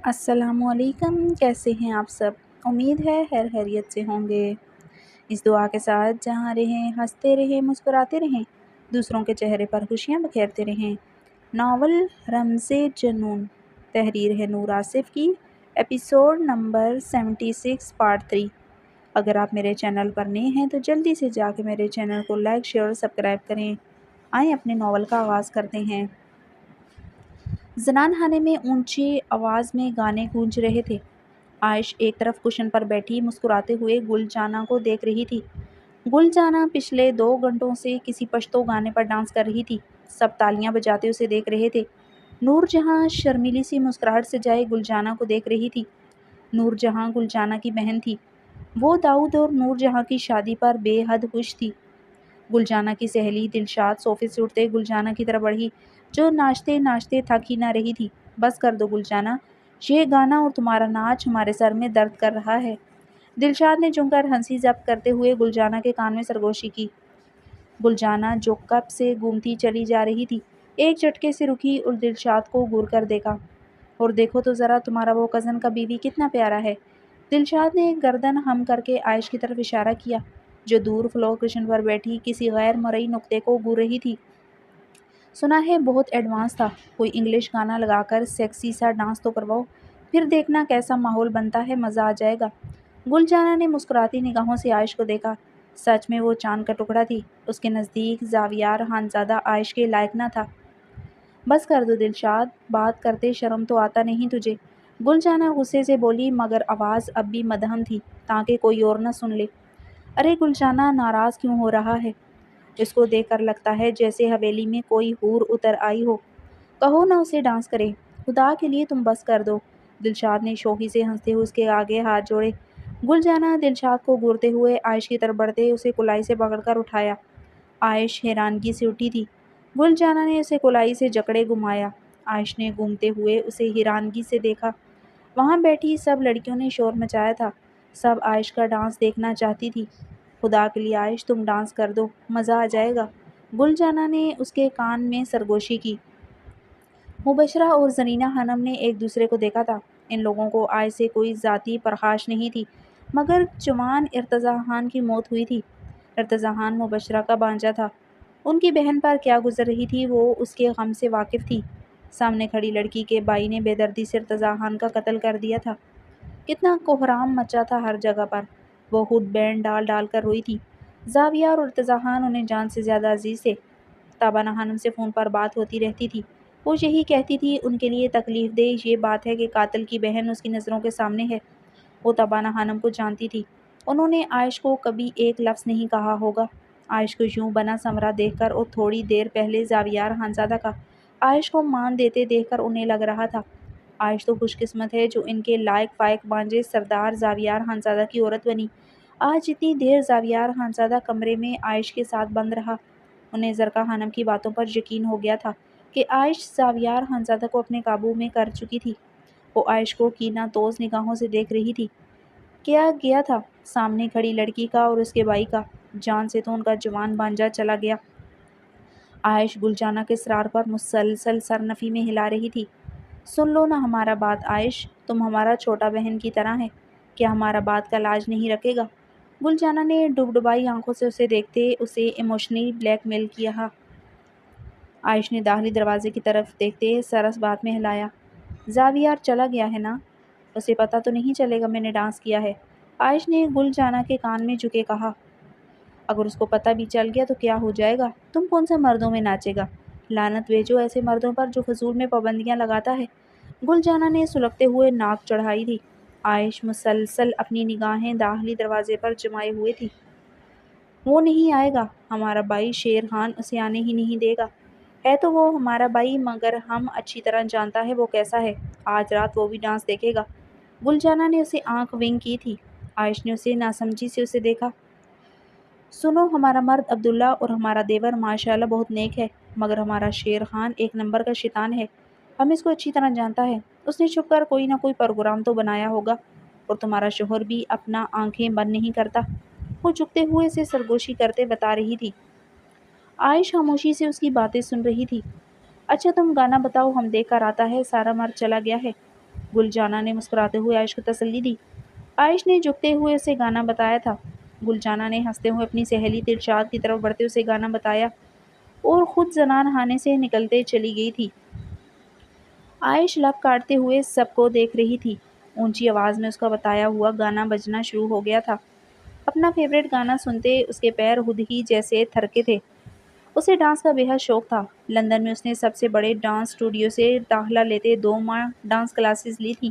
السلام علیکم، کیسے ہیں آپ سب؟ امید ہے خیر خیریت سے ہوں گے۔ اس دعا کے ساتھ جہاں رہیں ہنستے رہیں مسکراتے رہیں، دوسروں کے چہرے پر خوشیاں بکھیرتے رہیں۔ ناول رمز جنون، تحریر ہے نور آصف کی، ایپیسوڈ نمبر 76 پارٹ 3۔ اگر آپ میرے چینل پر نئے ہیں تو جلدی سے جا کے میرے چینل کو لائک شیئر اور سبسکرائب کریں۔ آئیں اپنے ناول کا آغاز کرتے ہیں۔ زنان خانے میں اونچی آواز میں گانے گونج رہے تھے۔ عائش ایک طرف کشن پر بیٹھی مسکراتے ہوئے گل جانہ کو دیکھ رہی تھی۔ گل جانہ پچھلے 2 گھنٹوں سے کسی پشتو گانے پر ڈانس کر رہی تھی۔ سب تالیاں بجاتے اسے دیکھ رہے تھے۔ نور جہاں شرمیلی سی مسکراہٹ سے جائے گل جانہ کو دیکھ رہی تھی۔ نور جہاں گل جانہ کی بہن تھی۔ وہ داؤد اور نور جہاں کی شادی پر بے حد خوش تھی۔ گل جانہ کی سہیلی دلشاد صوفے سے اٹھتے گل جانہ کی طرف بڑھی، جو ناچتے ناچتے تھک ہی نہ رہی تھی۔ بس کر دو گل جانہ، یہ گانا اور تمہارا ناچ ہمارے سر میں درد کر رہا ہے۔ دلشاد نے جھک کر ہنسی ضبط کرتے ہوئے گل جانہ کے کان میں سرگوشی کی۔ گل جانہ جو کب سے گھومتی چلی جا رہی تھی، ایک جھٹکے سے رکی اور دلشاد کو گور کر دیکھا۔ اور دیکھو تو ذرا تمہارا وہ کزن کا بیوی کتنا پیارا ہے۔ دلشاد نے گردن خم کر کے عائش کی طرف اشارہ کیا، جو دور فلور کشن پر بیٹھی کسی غیر مرئی نقطے کو گور رہی تھی۔ سنا ہے بہت ایڈوانس تھا، کوئی انگلش گانا لگا کر سیکسی سا ڈانس تو کرواؤ، پھر دیکھنا کیسا ماحول بنتا ہے، مزہ آ جائے گا۔ گل جانہ نے مسکراتی نگاہوں سے عائش کو دیکھا۔ سچ میں وہ چاند کا ٹکڑا تھی۔ اس کے نزدیک زاویار خانزادہ عائش کے لائق نہ تھا۔ بس کر دو دلشاد، بات کرتے شرم تو آتا نہیں تجھے، گل جانہ غصے سے بولی، مگر آواز اب بھی مدھم تھی تاکہ کوئی اور نہ سن لے۔ ارے گل جانہ ناراض کیوں ہو رہا ہے؟ اس کو دیکھ کر لگتا ہے جیسے حویلی میں کوئی حور اتر آئی ہو، کہو نہ اسے ڈانس کرے، خدا کے لیے تم بس کر دو۔ دلشاد نے شوخی سے ہنستے ہوئے اس کے آگے ہاتھ جوڑے۔ گل جانہ دلشاد کو گورتے ہوئے عائش کی طرف بڑھتے اسے کلائی سے پکڑ کر اٹھایا۔ عائش حیرانگی سے اٹھی تھی۔ گل جانہ نے اسے کلائی سے جکڑے گھمایا۔ عائش نے گھومتے ہوئے اسے حیرانگی سے دیکھا۔ وہاں بیٹھی سب لڑکیوں نے شور مچایا تھا، سب عائش کا ڈانس دیکھنا چاہتی تھی۔ خدا کے لیے عائش تم ڈانس کر دو، مزہ آ جائے گا، گل جانہ نے اس کے کان میں سرگوشی کی۔ مبشرہ اور زرینہ خانم نے ایک دوسرے کو دیکھا تھا۔ ان لوگوں کو عائش سے کوئی ذاتی پرخاش نہیں تھی، مگر جوان ارتضیٰ خان کی موت ہوئی تھی۔ ارتضیٰ خان مبشرہ کا بھانجا تھا۔ ان کی بہن پر کیا گزر رہی تھی وہ اس کے غم سے واقف تھی۔ سامنے کھڑی لڑکی کے بھائی نے بے دردی سے ارتضیٰ خان کا قتل کر دیا تھا۔ کتنا کوہرام مچا تھا ہر جگہ پر۔ وہ خود بینڈ ڈال ڈال کر روئی تھی۔ زاویہ اور ارتضیٰ خان انہیں جان سے زیادہ عزیز تھے۔ تابانہ خانم سے فون پر بات ہوتی رہتی تھی۔ وہ یہی کہتی تھی ان کے لیے تکلیف دہ یہ بات ہے کہ قاتل کی بہن اس کی نظروں کے سامنے ہے۔ وہ تابانہ خانم کو جانتی تھی۔ انہوں نے عائش کو کبھی ایک لفظ نہیں کہا ہوگا۔ عائش کو یوں بنا سنورا دیکھ کر اور تھوڑی دیر پہلے زاویار خانزادہ کا عائش کو مان دیتے دیکھ کر انہیں لگ رہا تھا، عائش تو خوش قسمت ہے جو ان کے لائق فائق بھانجے سردار زاویار خانزادہ کی عورت بنی۔ آج اتنی دیر زاویار خانزادہ کمرے میں عائش کے ساتھ بند رہا۔ انہیں زرقا خانم کی باتوں پر یقین ہو گیا تھا کہ عائش زاویار خانزادہ کو اپنے قابو میں کر چکی تھی۔ وہ عائش کو کینہ توز نگاہوں سے دیکھ رہی تھی۔ کیا گیا تھا سامنے کھڑی لڑکی کا اور اس کے بھائی کا، جان سے تو ان کا جوان بھانجا چلا گیا۔ عائش گل جانہ کے اصرار پر مسلسل سرنفی میں ہلا رہی تھی۔ سن لو نا ہمارا بات عائش، تم ہمارا چھوٹا بہن کی طرح ہے، کیا ہمارا بات کا لاج نہیں رکھے گا؟ گل جانہ نے ڈبڈبائی آنکھوں سے اسے دیکھتے اسے ایموشنلی بلیک میل کیا۔ عائش نے داخلی دروازے کی طرف دیکھتے سر اس بات میں ہلایا۔ زاویار چلا گیا ہے نا؟ اسے پتہ تو نہیں چلے گا میں نے ڈانس کیا ہے، عائش نے گل جانہ کے کان میں جھکے کہا۔ اگر اس کو پتہ بھی چل گیا تو کیا ہو جائے گا، تم کون سے مردوں میں ناچے گا، لعنت بھیجو ایسے مردوں پر جو فضول میں پابندیاں لگاتا ہے۔ گل جانہ نے سلگتے ہوئے ناک چڑھائی تھی۔ عائش مسلسل اپنی نگاہیں داخلی دروازے پر جمائے ہوئے تھی۔ وہ نہیں آئے گا، ہمارا بھائی شیر خان اسے آنے ہی نہیں دے گا۔ ہے تو وہ ہمارا بھائی، مگر ہم اچھی طرح جانتا ہے وہ کیسا ہے، آج رات وہ بھی ڈانس دیکھے گا۔ گل جانہ نے اسے آنکھ ونک کی تھی۔ عائش نے اسے ناسمجھی سے اسے دیکھا۔ سنو ہمارا مرد عبداللہ اور ہمارا دیور ماشاءاللہ بہت نیک ہے، مگر ہمارا شیر خان ایک نمبر کا شیطان ہے، ہم اس کو اچھی طرح جانتا ہے، اس نے چھپ کر کوئی نہ کوئی پروگرام تو بنایا ہوگا، اور تمہارا شوہر بھی اپنا آنکھیں بند نہیں کرتا، وہ جھکتے ہوئے اسے سرگوشی کرتے بتا رہی تھی۔ عائش خاموشی سے اس کی باتیں سن رہی تھی۔ اچھا تم گانا بتاؤ، ہم دیکھ کر آتا ہے، سارا مرد چلا گیا ہے۔ گل جانا نے مسکراتے ہوئے عائش کو تسلی دی۔ عائش نے جھکتے ہوئے اسے گانا بتایا تھا۔ گل جانا نے ہنستے ہوئے اپنی سہیلی دلشاد کی طرف بڑھتے اسے گانا بتایا اور خود زنان خانے سے نکلتے چلی گئی تھی۔ عائش لب کاٹتے ہوئے سب کو دیکھ رہی تھی۔ اونچی آواز میں اس کا بتایا ہوا گانا بجنا شروع ہو گیا تھا۔ اپنا فیورٹ گانا سنتے اس کے پیر خود ہی جیسے تھرکے تھے۔ اسے ڈانس کا بے حد شوق تھا۔ لندن میں اس نے سب سے بڑے ڈانس اسٹوڈیو سے داخلہ لیتے 2 ماہ ڈانس کلاسز لی تھیں۔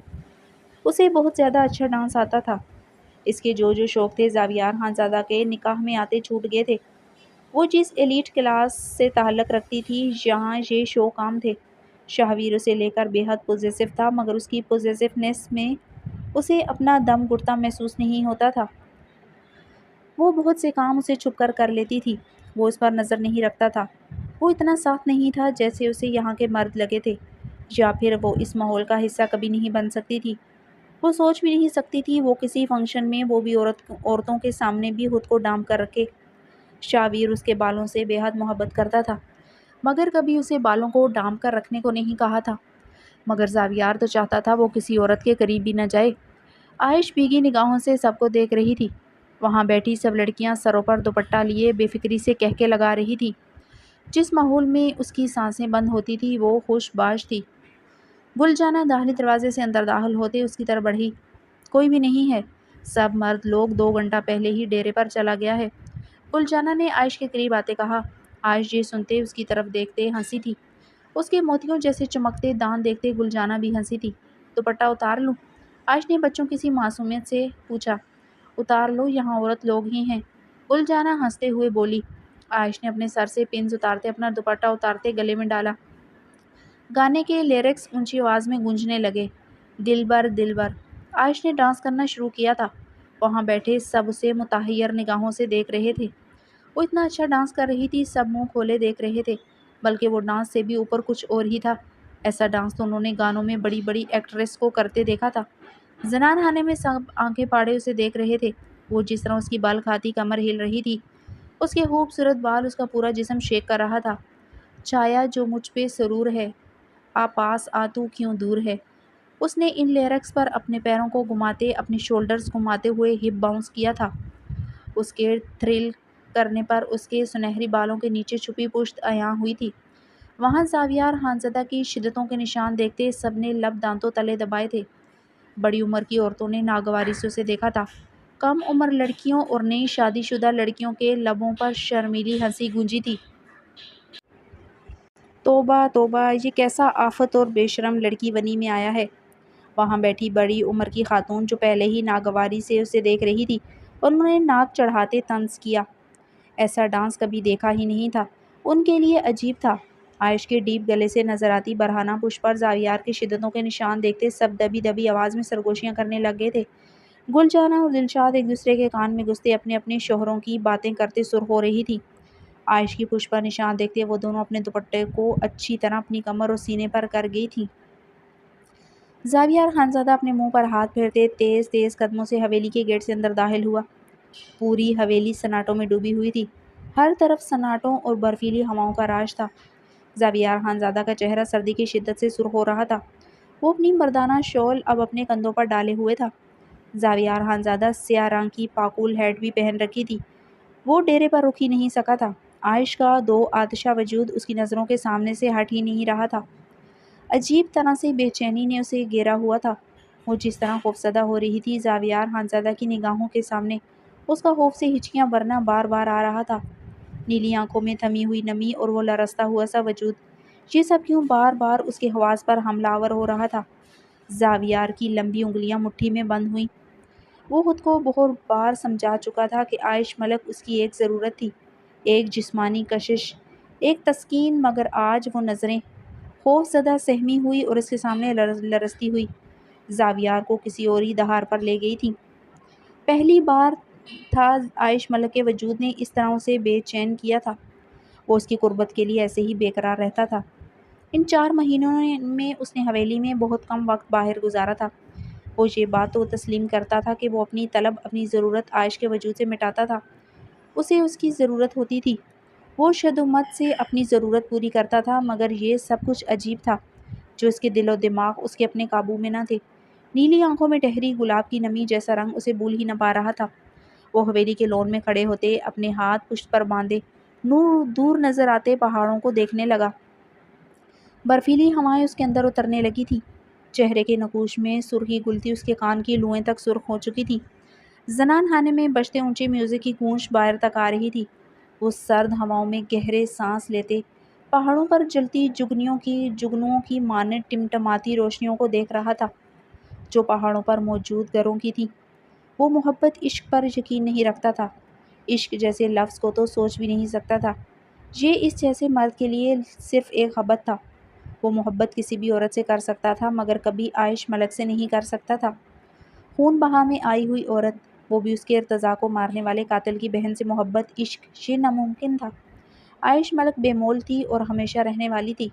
اسے بہت زیادہ اچھا ڈانس آتا تھا۔ اس کے جو شوق تھے زاویار خانزادہ کے نکاح میں آتے چھوٹ گئے تھے۔ وہ جس ایلیٹ کلاس سے تعلق رکھتی تھی جہاں یہ شوق عام تھے۔ شاہویر اسے لے کر بے حد پوزیسو تھا، مگر اس کی پوزیسونیس میں اسے اپنا دم گھٹتا محسوس نہیں ہوتا تھا۔ وہ بہت سے کام اسے چھپ کر لیتی تھی۔ وہ اس پر نظر نہیں رکھتا تھا۔ وہ اتنا صاف نہیں تھا جیسے اسے یہاں کے مرد لگے تھے، یا پھر وہ اس ماحول کا حصہ کبھی نہیں بن سکتی تھی۔ وہ سوچ بھی نہیں سکتی تھی وہ کسی فنکشن میں وہ بھی عورتوں کے سامنے بھی خود کو ڈانپ کر رکھے۔ شاہویر اس کے بالوں سے بے حد محبت کرتا تھا، مگر کبھی اسے بالوں کو ڈانپ کر رکھنے کو نہیں کہا تھا۔ مگر زاویار تو چاہتا تھا وہ کسی عورت کے قریب بھی نہ جائے۔ عائش بھیگی نگاہوں سے سب کو دیکھ رہی تھی۔ وہاں بیٹھی سب لڑکیاں سروں پر دوپٹہ لیے بے فکری سے کہکے لگا رہی تھی۔ جس ماحول میں اس کی سانسیں بند ہوتی تھی وہ خوش باش تھی۔ گل جانا داخلی دروازے سے اندر داخل ہوتے اس کی طرف بڑھی۔ کوئی بھی نہیں ہے، سب مرد لوگ 2 گھنٹہ پہلے ہی ڈیرے پر چلا گیا ہے، گل جانا نے عائش کے قریب آتے کہا۔ عائش یہ سنتے اس کی طرف دیکھتے ہنسی تھی۔ اس کے موتیوں جیسے چمکتے دانت دیکھتے گل جانا بھی ہنسی تھی۔ دوپٹہ اتار لوں؟ عائش نے بچوں کی سی معصومیت سے پوچھا۔ اتار لو، یہاں عورت لوگ ہی ہیں، گل جانا ہنستے ہوئے بولی۔ عائش نے اپنے سر سے پنز اتارتے اپنا دوپٹہ اتارتے گلے میں ڈالا۔ گانے کے لیرکس اونچی آواز میں گونجنے لگے، دلبر دلبر۔ عائش نے ڈانس کرنا شروع کیا تھا۔ وہاں بیٹھے سب اسے متحیر نگاہوں سے دیکھ رہے تھے۔ وہ اتنا اچھا ڈانس کر رہی تھی، سب منہ کھولے دیکھ رہے تھے، بلکہ وہ ڈانس سے بھی اوپر کچھ اور ہی تھا۔ ایسا ڈانس تو انہوں نے گانوں میں بڑی بڑی ایکٹریس کو کرتے دیکھا تھا۔ زنان خانے میں سب آنکھیں پھاڑے اسے دیکھ رہے تھے۔ وہ جس طرح اس کی بال کھاتی کمر ہل رہی تھی، اس کے خوبصورت بال اس کا پورا جسم شیک کر رہا تھا۔ چھایا جو مجھ پہ سرور ہے، آ پاس آ تو کیوں دور ہے۔ اس نے ان لیرکس پر اپنے پیروں کو گھماتے، اپنے شولڈرز گھماتے ہوئے ہپ باؤنس کیا تھا۔ اس کے تھرل کرنے پر اس کے سنہری بالوں کے نیچے چھپی پشت عیاں ہوئی تھی۔ وہاں زاویار خانزادہ کی شدتوں کے نشان دیکھتے سب نے لب دانتوں تلے دبائے تھے۔ بڑی عمر کی عورتوں نے ناگواری سے اسے دیکھا تھا۔ کم عمر لڑکیوں اور نئی شادی شدہ لڑکیوں کے لبوں پر شرمیلی ہنسی گونجی تھی۔ توبہ توبہ، یہ کیسا آفت اور بے شرم لڑکی بنی میں آیا ہے۔ وہاں بیٹھی بڑی عمر کی خاتون جو پہلے ہی ناگواری سے اسے دیکھ رہی تھی، انہوں نے ناک چڑھاتے طنز کیا۔ ایسا ڈانس کبھی دیکھا ہی نہیں تھا، ان کے لیے عجیب تھا۔ عائش کے ڈیپ گلے سے نظر آتی برہنہ پشت پر زاویار کی شدتوں کے نشان دیکھتے سب دبی دبی آواز میں سرگوشیاں کرنے لگ گئے تھے۔ گل جانا اور دلشاد ایک دوسرے کے کان میں گھستے اپنے اپنے شوہروں کی باتیں کرتے سرخ ہو رہی تھی۔ عائش کی پشت پر نشان دیکھتے وہ دونوں اپنے دوپٹے کو اچھی طرح اپنی کمر اور سینے پر کر گئی تھیں۔ زاویار خانزادہ اپنے منہ پر ہاتھ پھیرتے تیز تیز قدموں سے حویلی کے گیٹ سے اندر داخل ہوا۔ پوری حویلی سناٹوں میں ڈوبی ہوئی تھی۔ ہر طرف سناٹوں اور برفیلی ہواؤں کا راج تھا۔ زاویار خانزادہ کا چہرہ سردی کی شدت سے سرخ ہو رہا تھا۔ وہ اپنی مردانہ شال اب اپنے کندھوں پر ڈالے ہوئے تھا۔ زاویار خانزادہ سیاہ رنگ کی پاکول ہیٹ بھی پہن رکھی تھی۔ وہ ڈیرے پر رک ہی نہیں سکا تھا۔ عائش کا دو آتشہ وجود اس کی نظروں کے سامنے سے ہٹ ہی نہیں رہا تھا۔ عجیب طرح سے بے چینی نے اسے گھیرا ہوا تھا۔ وہ جس طرح خوفزدہ ہو رہی تھی، زاویار خانزادہ کی نگاہوں کے سامنے اس کا خوف سے ہچکیاں بھرنا بار بار آ رہا تھا۔ نیلی آنکھوں میں تھمی ہوئی نمی اور وہ لرزتا ہوا سا وجود، یہ سب کیوں بار بار اس کے حواس پر حملہ آور ہو رہا تھا۔ زاویار کی لمبی انگلیاں مٹھی میں بند ہوئیں۔ وہ خود کو بہت بار سمجھا چکا تھا کہ عائش ملک اس کی ایک ضرورت تھی، ایک جسمانی کشش، ایک تسکین، مگر آج وہ نظریں خوف زدہ سہمی ہوئی اور اس کے سامنے لرزتی ہوئی زاویار کو کسی اور ہی دہار پر لے گئی تھی۔ پہلی بار تھا عائش ملک کے وجود نے اس طرح اسے بے چین کیا تھا۔ وہ اس کی قربت کے لیے ایسے ہی بے قرار رہتا تھا۔ ان 4 مہینوں میں اس نے حویلی میں بہت کم وقت باہر گزارا تھا۔ وہ یہ بات تو تسلیم کرتا تھا کہ وہ اپنی طلب، اپنی ضرورت عائش کے وجود سے مٹاتا تھا۔ اسے اس کی ضرورت ہوتی تھی۔ وہ شد و مت سے اپنی ضرورت پوری کرتا تھا، مگر یہ سب کچھ عجیب تھا۔ جو اس کے دل و دماغ اس کے اپنے قابو میں نہ تھے۔ نیلی آنکھوں میں ٹہری گلاب کی نمی جیسا رنگ اسے بھول ہی نہ پا رہا تھا۔ وہ حویلی کے لون میں کھڑے ہوتے اپنے ہاتھ پشت پر باندھے دور نظر آتے پہاڑوں کو دیکھنے لگا۔ برفیلی ہوائیں اس کے اندر اترنے لگی تھی، چہرے کے نقوش میں سرخی گلتی اس کے کان کی لوئیں تک سرخ ہو چکی تھی۔ زنان خانے میں بجتے اونچے میوزک کی گونج باہر تک آ رہی تھی۔ وہ سرد ہواؤں میں گہرے سانس لیتے پہاڑوں پر جلتی جگنوؤں کی مانند ٹمٹماتی روشنیوں کو دیکھ رہا تھا جو پہاڑوں پر موجود گھروں کی تھی۔ وہ محبت عشق پر یقین نہیں رکھتا تھا، عشق جیسے لفظ کو تو سوچ بھی نہیں سکتا تھا۔ یہ اس جیسے مرد کے لیے صرف ایک خبت تھا۔ وہ محبت کسی بھی عورت سے کر سکتا تھا مگر کبھی عائش ملک سے نہیں کر سکتا تھا۔ خون بہا میں آئی ہوئی عورت، وہ بھی اس کے ارتضا کو مارنے والے قاتل کی بہن سے محبت عشق یہ ناممکن تھا۔ عائش ملک بے مول تھی اور ہمیشہ رہنے والی تھی۔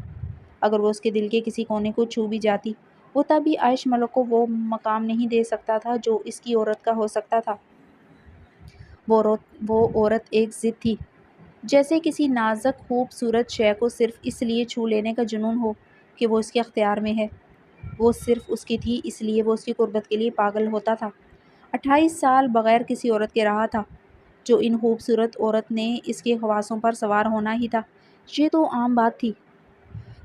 اگر وہ اس کے دل کے کسی کونے کو چھو بھی جاتی وہ تب بھی عائش ملک کو وہ مقام نہیں دے سکتا تھا جو اس کی عورت کا ہو سکتا تھا۔ وہ عورت ایک ضد تھی، جیسے کسی نازک خوبصورت شے کو صرف اس لیے چھو لینے کا جنون ہو کہ وہ اس کے اختیار میں ہے۔ وہ صرف اس کی تھی اس لیے وہ اس کی قربت کے لیے پاگل ہوتا تھا۔ 28 سال بغیر کسی عورت کے رہا تھا، جو ان خوبصورت عورت نے اس کے حواسوں پر سوار ہونا ہی تھا، یہ تو عام بات تھی۔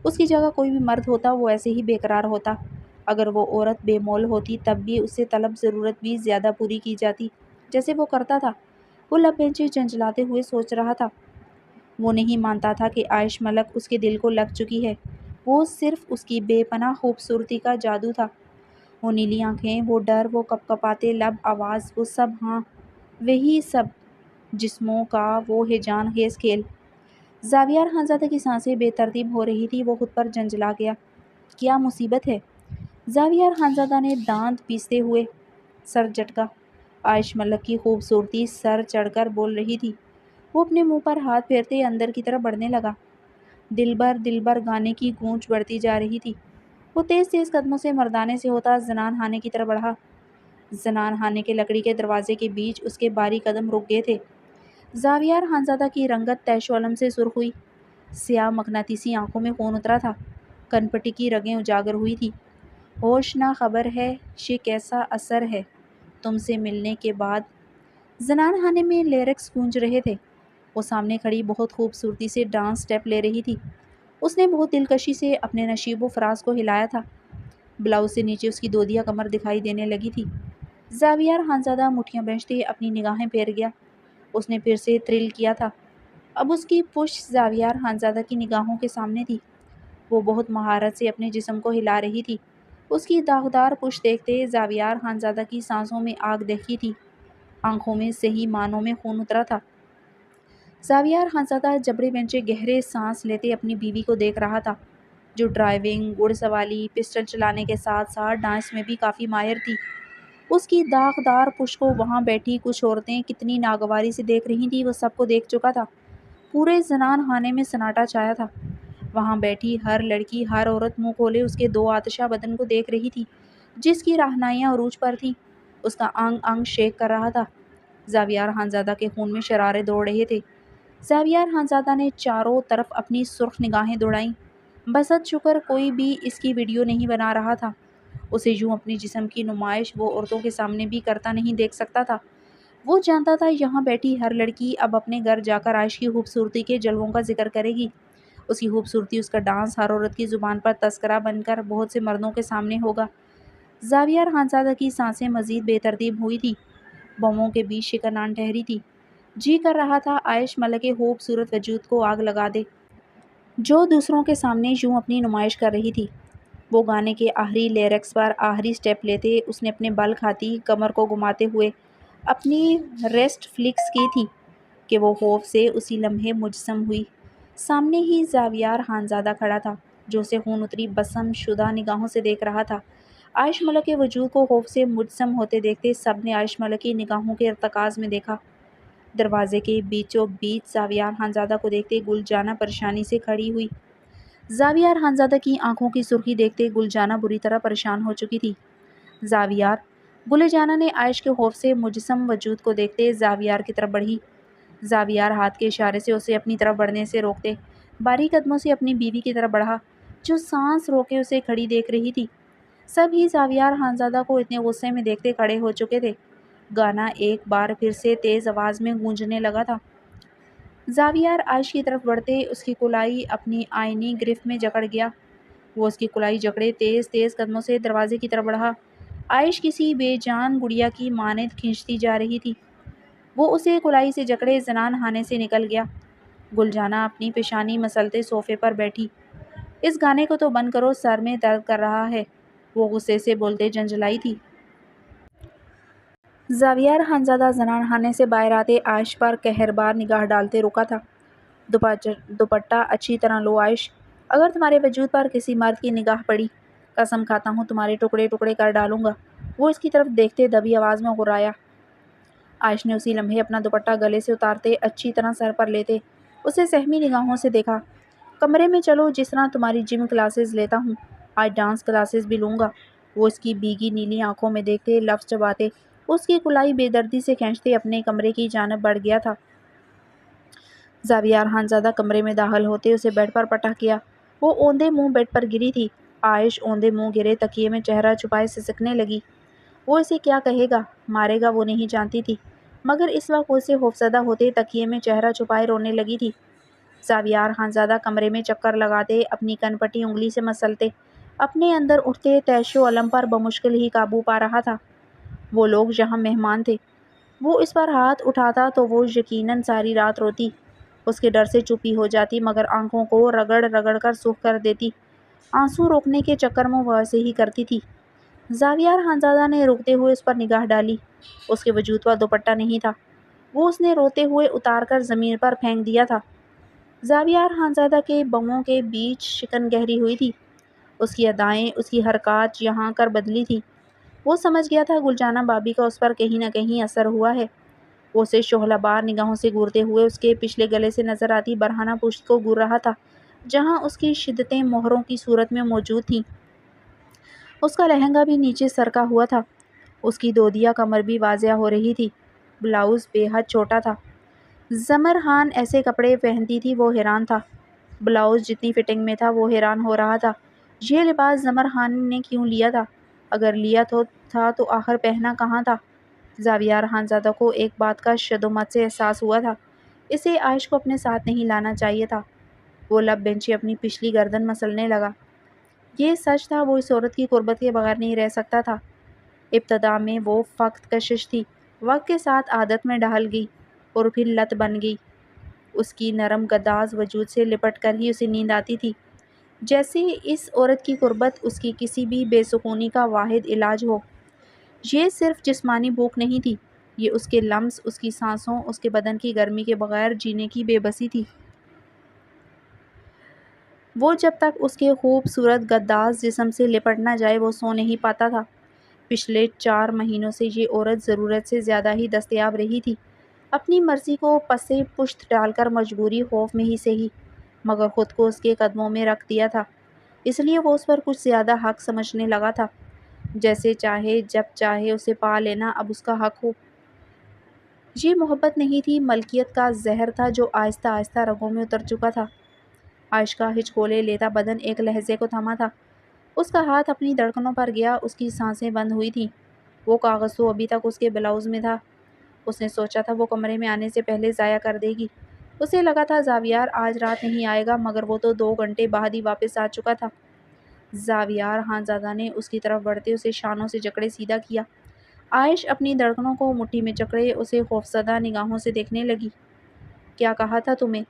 اس کی جگہ کوئی بھی مرد ہوتا وہ ایسے ہی بے قرار ہوتا۔ اگر وہ عورت بے مول ہوتی تب بھی اس سے طلب ضرورت بھی زیادہ پوری کی جاتی جیسے وہ کرتا تھا۔ وہ لب بینچے جھنجھلاتے ہوئے سوچ رہا تھا۔ وہ نہیں مانتا تھا کہ عائش ملک اس کے دل کو لگ چکی ہے، وہ صرف اس کی بے پناہ خوبصورتی کا جادو تھا۔ وہ نیلی آنکھیں، وہ ڈر، وہ کپکپاتے لب، آواز، وہ سب، ہاں وہی سب، جسموں کا وہ ہیجان خیز کھیل۔ زاویار خانزادہ کی سانسیں بے ترتیب ہو رہی تھی۔ وہ خود پر جھنجھلا گیا، کیا مصیبت ہے؟ زاویار خانزادہ نے دانت پیستے ہوئے سر جھٹکا۔ عائش ملک کی خوبصورتی سر چڑھ کر بول رہی تھی۔ وہ اپنے منہ پر ہاتھ پھیرتے اندر کی طرف بڑھنے لگا۔ دلبر گانے کی گونج بڑھتی جا رہی تھی۔ وہ تیز تیز قدموں سے مردانے سے ہوتا زنان خانے کی طرف بڑھا۔ زنان خانے کے لکڑی کے دروازے کے بیچ اس کے بھاری قدم رک گئے تھے۔ زاویار خانزادہ کی رنگت طیش و علم سے سرخ ہوئی، سیاہ مقناطیسی آنکھوں میں خون اترا تھا، کنپٹی کی رگیں اجاگر ہوئی تھی۔ ہوش نہ خبر ہے یہ کیسا اثر ہے تم سے ملنے کے بعد۔ زنان خانے میں لیرکس گونج رہے تھے۔ وہ سامنے کھڑی بہت خوبصورتی سے ڈانس سٹیپ لے رہی تھی۔ اس نے بہت دلکشی سے اپنے نشیب و فراز کو ہلایا تھا۔ بلاؤز سے نیچے اس کی دودیا کمر دکھائی دینے لگی تھی۔ زاویار خانزادہ مٹھیاں بھینجتے اپنی نگاہیں پھیر گیا۔ اس نے پھر سے تھرل کیا تھا۔ اب اس کی پشت زاویار خانزادہ کی نگاہوں کے سامنے تھی۔ وہ بہت مہارت سے اپنے جسم کو ہلا رہی تھی۔ اس کی داغدار پشت دیکھتے زاویار خانزادہ کی سانسوں میں آگ دہی تھی، آنکھوں میں صحیح معنوں میں خون اترا تھا۔ زاویار خانزادہ جبڑے بینچے گہرے سانس لیتے اپنی بیوی کو دیکھ رہا تھا، جو ڈرائیونگ، گھڑ سواری، پسٹل چلانے کے ساتھ ساتھ ڈانس میں بھی کافی ماہر تھی۔ اس کی داغدار پشت کو وہاں بیٹھی کچھ عورتیں کتنی ناگواری سے دیکھ رہی تھیں وہ سب کو دیکھ چکا تھا۔ پورے زنان خانے میں سناٹا چھایا تھا۔ وہاں بیٹھی ہر لڑکی، ہر عورت منہ کھولے اس کے دو آتشہ بدن کو دیکھ رہی تھی جس کی رہنائیاں عروج پر تھیں۔ اس کا انگ انگ شیک کر رہا تھا۔ زاویار خانزادہ کے خون میں شرارے دوڑ رہے تھے۔ زاویار خانزادہ نے چاروں طرف اپنی سرخ نگاہیں دوڑائیں۔ بسد شکر کوئی بھی اس کی ویڈیو نہیں بنا رہا تھا۔ اسے یوں اپنی جسم کی نمائش وہ عورتوں کے سامنے بھی کرتا نہیں دیکھ سکتا تھا۔ وہ جانتا تھا یہاں بیٹھی ہر لڑکی اب اپنے گھر جا کر عائش کی خوبصورتی کے جلووں کا ذکر کرے گی۔ اس کی خوبصورتی، اس کا ڈانس ہر عورت کی زبان پر تذکرہ بن کر بہت سے مردوں کے سامنے ہوگا۔ زاویار خانزادہ کی سانسیں مزید بے ترتیب ہوئی تھی، بموں کے بیچ شکنان ٹھہری تھی۔ جی کر رہا تھا عائش ملک کے خوبصورت وجود کو آگ لگا دے، جو دوسروں کے سامنے یوں اپنی نمائش کر رہی تھی۔ وہ گانے کے آخری لیرکس پر آخری سٹیپ لیتے اس نے اپنے بل کھاتی کمر کو گھماتے ہوئے اپنی ریسٹ فلیکس کی تھی کہ وہ خوف سے اسی لمحے مجسم ہوئی۔ سامنے ہی زاویار خانزادہ کھڑا تھا جو اسے خون اتری بسم شدہ نگاہوں سے دیکھ رہا تھا۔ عائش ملک کے وجود کو خوف سے مجسم ہوتے دیکھتے سب نے عائش ملک کی نگاہوں کے ارتکاز میں دیکھا۔ دروازے کے بیچوں بیچ زاویار خانزادہ کو دیکھتے گل جانہ پریشانی سے کھڑی ہوئی۔ زاویار خانزادہ کی آنکھوں کی سرخی دیکھتے گل جانہ بری طرح پریشان ہو چکی تھی۔ زاویار، گل جانہ نے عائش کے خوف سے مجسم وجود کو دیکھتے زاویار کی طرف بڑھی۔ زاویار ہاتھ کے اشارے سے اسے اپنی طرف بڑھنے سے روکتے باریک قدموں سے اپنی بیوی کی طرف بڑھا جو سانس روکے اسے کھڑی دیکھ رہی تھی۔ سبھی زاویار خانزادہ کو اتنے غصے میں دیکھتے کھڑے ہو چکے تھے۔ گانا ایک بار پھر سے تیز آواز میں گونجنے لگا تھا۔ زاویار عائش کی طرف بڑھتے اس کی کلائی اپنی آئینی گرفت میں جکڑ گیا۔ وہ اس کی کلائی جکڑے تیز تیز قدموں سے دروازے کی طرف بڑھا۔ عائش کسی بے جان گڑیا کی مانند کھنچتی جا رہی تھی۔ وہ اسے کلائی سے جکڑے زنان خانے سے نکل گیا۔ گلجانہ اپنی پیشانی مسلتے صوفے پر بیٹھی۔ اس گانے کو تو بند کرو، سر میں درد کر رہا ہے، وہ غصے سے بولتے جنجلائی تھی۔ زاویار خانزادہ زنان خانے سے باہر آتے عائش پر قہربار نگاہ ڈالتے رکا تھا۔ دوپٹہ اچھی طرح لو عائش، اگر تمہارے وجود پر کسی مرد کی نگاہ پڑی، قسم کھاتا ہوں تمہارے ٹکڑے ٹکڑے کر ڈالوں گا، وہ اس کی طرف دیکھتے دبی آواز میں غرایا۔ عائش نے اسی لمحے اپنا دوپٹہ گلے سے اتارتے اچھی طرح سر پر لیتے اسے سہمی نگاہوں سے دیکھا۔ کمرے میں چلو، جس طرح تمہاری جم کلاسز لیتا ہوں، آج ڈانس کلاسز بھی لوں گا، وہ اس کی بھیگی نیلی آنکھوں میں دیکھتے لفظ چباتے اس کی کلائی بے دردی سے کھینچتے اپنے کمرے کی جانب بڑھ گیا تھا۔ زاویار خانزادہ کمرے میں داخل ہوتے اسے بیڈ پر پٹک کیا۔ وہ اوندے منہ بیڈ پر گری تھی۔ عائش اوندے منہ گرے تکیے میں چہرہ چھپائے سسکنے لگی۔ وہ اسے کیا کہے گا، مارے گا، وہ نہیں جانتی تھی، مگر اس وقت وہ اسے خوفزدہ ہوتے تکیے میں چہرہ چھپائے رونے لگی تھی۔ زاویار خانزادہ کمرے میں چکر لگاتے اپنی کن پٹی انگلی سے مسلتے اپنے اندر اٹھتے طیش و علم پر بمشکل ہی قابو پا رہا تھا۔ وہ لوگ یہاں مہمان تھے، وہ اس پر ہاتھ اٹھاتا تو وہ یقیناً ساری رات روتی، اس کے ڈر سے چپی ہو جاتی، مگر آنکھوں کو رگڑ رگڑ کر سرخ کر دیتی۔ آنسو روکنے کے چکر میں وہ ایسے ہی کرتی تھی۔ زاویار خانزادہ نے رکتے ہوئے اس پر نگاہ ڈالی۔ اس کے وجود پر دوپٹہ نہیں تھا، وہ اس نے روتے ہوئے اتار کر زمین پر پھینک دیا تھا۔ زاویار خانزادہ کے بہوؤں کے بیچ شکن گہری ہوئی تھی۔ اس کی ادائیں، اس کی حرکات یہاں کر بدلی تھی۔ وہ سمجھ گیا تھا گلجانہ بابی کا اس پر کہیں نہ کہیں اثر ہوا ہے۔ وہ اسے شعلہ بار نگاہوں سے گھورتے ہوئے اس کے پچھلے گلے سے نظر آتی برہنہ پشت کو گھور رہا تھا، جہاں اس کی شدتیں مہروں کی صورت میں موجود تھیں۔ اس کا لہنگا بھی نیچے سرکا ہوا تھا، اس کی دودیا کمر بھی واضح ہو رہی تھی۔ بلاؤز بے حد چھوٹا تھا۔ زمر خان ایسے کپڑے پہنتی تھی، وہ حیران تھا۔ بلاؤز جتنی فٹنگ میں تھا، وہ حیران ہو رہا تھا۔ یہ لباس زمر خان نے کیوں لیا تھا؟ اگر لیا تھا تو آخر پہنا کہاں تھا؟ زاویار خانزادہ کو ایک بات کا شدومت سے احساس ہوا تھا، اسے عائش کو اپنے ساتھ نہیں لانا چاہیے تھا۔ وہ لب بینچے اپنی پچھلی گردن مسلنے لگا۔ یہ سچ تھا، وہ اس عورت کی قربت کے بغیر نہیں رہ سکتا تھا۔ ابتدا میں وہ فقط کشش تھی، وقت کے ساتھ عادت میں ڈھل گئی اور پھر لت بن گئی۔ اس کی نرم گداز وجود سے لپٹ کر ہی اسے نیند آتی تھی، جیسے اس عورت کی قربت اس کی کسی بھی بے سکونی کا واحد علاج ہو۔ یہ صرف جسمانی بھوک نہیں تھی، یہ اس کے لمس، اس کی سانسوں، اس کے بدن کی گرمی کے بغیر جینے کی بے بسی تھی۔ وہ جب تک اس کے خوبصورت گداز جسم سے لپٹ نہ جائے وہ سو نہیں پاتا تھا۔ پچھلے 4 مہینوں سے یہ عورت ضرورت سے زیادہ ہی دستیاب رہی تھی، اپنی مرضی کو پسِ پشت ڈال کر، مجبوری خوف میں ہی صحیح، مگر خود کو اس کے قدموں میں رکھ دیا تھا۔ اس لیے وہ اس پر کچھ زیادہ حق سمجھنے لگا تھا۔ جیسے چاہے جب چاہے اسے پا لینا اب اس کا حق ہو۔ یہ محبت نہیں تھی، ملکیت کا زہر تھا جو آہستہ آہستہ رگوں میں اتر چکا تھا۔ عائش کا ہچکولے لیتا بدن ایک لہجے کو تھما تھا۔ اس کا ہاتھ اپنی دھڑکنوں پر گیا، اس کی سانسیں بند ہوئی تھیں۔ وہ کاغذ تو ابھی تک اس کے بلاؤز میں تھا۔ اس نے سوچا تھا وہ کمرے میں آنے سے پہلے ضائع کر دے گی۔ اسے لگا تھا زاویار آج رات نہیں آئے گا، مگر وہ تو 2 گھنٹے بعد ہی واپس آ چکا تھا۔ زاویار خانزادہ نے اس کی طرف بڑھتے اسے شانوں سے جکڑے سیدھا کیا۔ عائش اپنی دھڑکنوں کو مٹھی میں جکڑے اسے خوفزدہ نگاہوں سے دیکھنے لگی۔ کیا کہا تھا تمہیں؟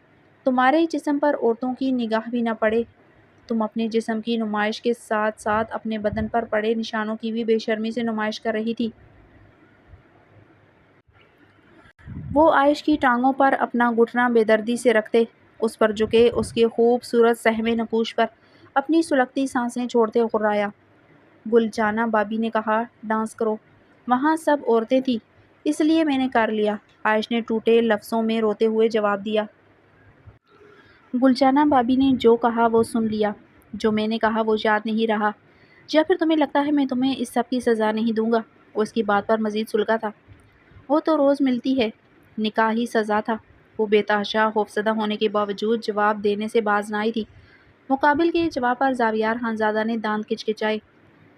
تمہارے جسم پر عورتوں کی نگاہ بھی نہ پڑے؟ تم اپنے جسم کی نمائش کے ساتھ ساتھ اپنے بدن پر پڑے نشانوں کی بھی بے شرمی سے نمائش کر رہی تھی۔ وہ عائش کی ٹانگوں پر اپنا گھٹنا بے دردی سے رکھتے، اس پر جھکے، اس کے خوبصورت صحن نقوش پر اپنی سلگتی سانسیں چھوڑتے غرایا۔ گلجانہ بابی نے کہا ڈانس کرو، وہاں سب عورتیں تھیں، اس لیے میں نے کر لیا، عائش نے ٹوٹے لفظوں میں روتے ہوئے جواب دیا۔ گلجانہ بابی نے جو کہا وہ سن لیا، جو میں نے کہا وہ یاد نہیں رہا، یا پھر تمہیں لگتا ہے میں تمہیں اس سب کی سزا نہیں دوں گا؟ وہ اس کی بات پر مزید سلگا تھا۔ وہ تو روز ملتی ہے، نکاح ہی سزا تھا۔ وہ بے تحاشا خوفزدہ ہونے کے باوجود جواب دینے سے باز نہ آئی تھی۔ مقابل کے جواب پر زاویار خانزادہ نے دانت کچکچائے۔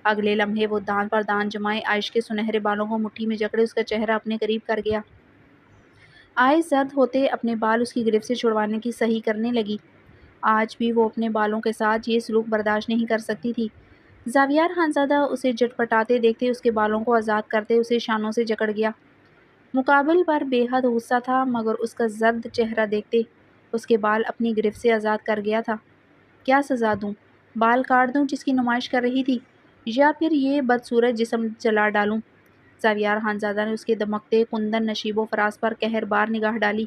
اگلے لمحے وہ دان پر دان جمائے عائش کے سنہرے بالوں کو مٹھی میں جکڑے اس کا چہرہ اپنے قریب کر گیا۔ عائش زرد ہوتے اپنے بال اس کی گرفت سے چھڑوانے کی صحیح کرنے لگی۔ آج بھی وہ اپنے بالوں کے ساتھ یہ سلوک برداشت نہیں کر سکتی تھی۔ زاویار خانزادہ اسے جٹپٹاتے دیکھتے اس کے بالوں کو آزاد کرتے اسے شانوں سے جکڑ گیا۔ مقابل پر بے حد غصہ تھا مگر اس کا زرد چہرہ دیکھتے اس کے بال اپنی گرفت سے آزاد کر گیا تھا۔ کیا سزا دوں؟ بال کاٹ دوں جس کی نمائش کر رہی تھی، یا پھر یہ بدصورت جسم جلا ڈالوں؟ زاویار خانزادہ نے اس کے دمکتے کندن نشیب و فراز پر قہر بار نگاہ ڈالی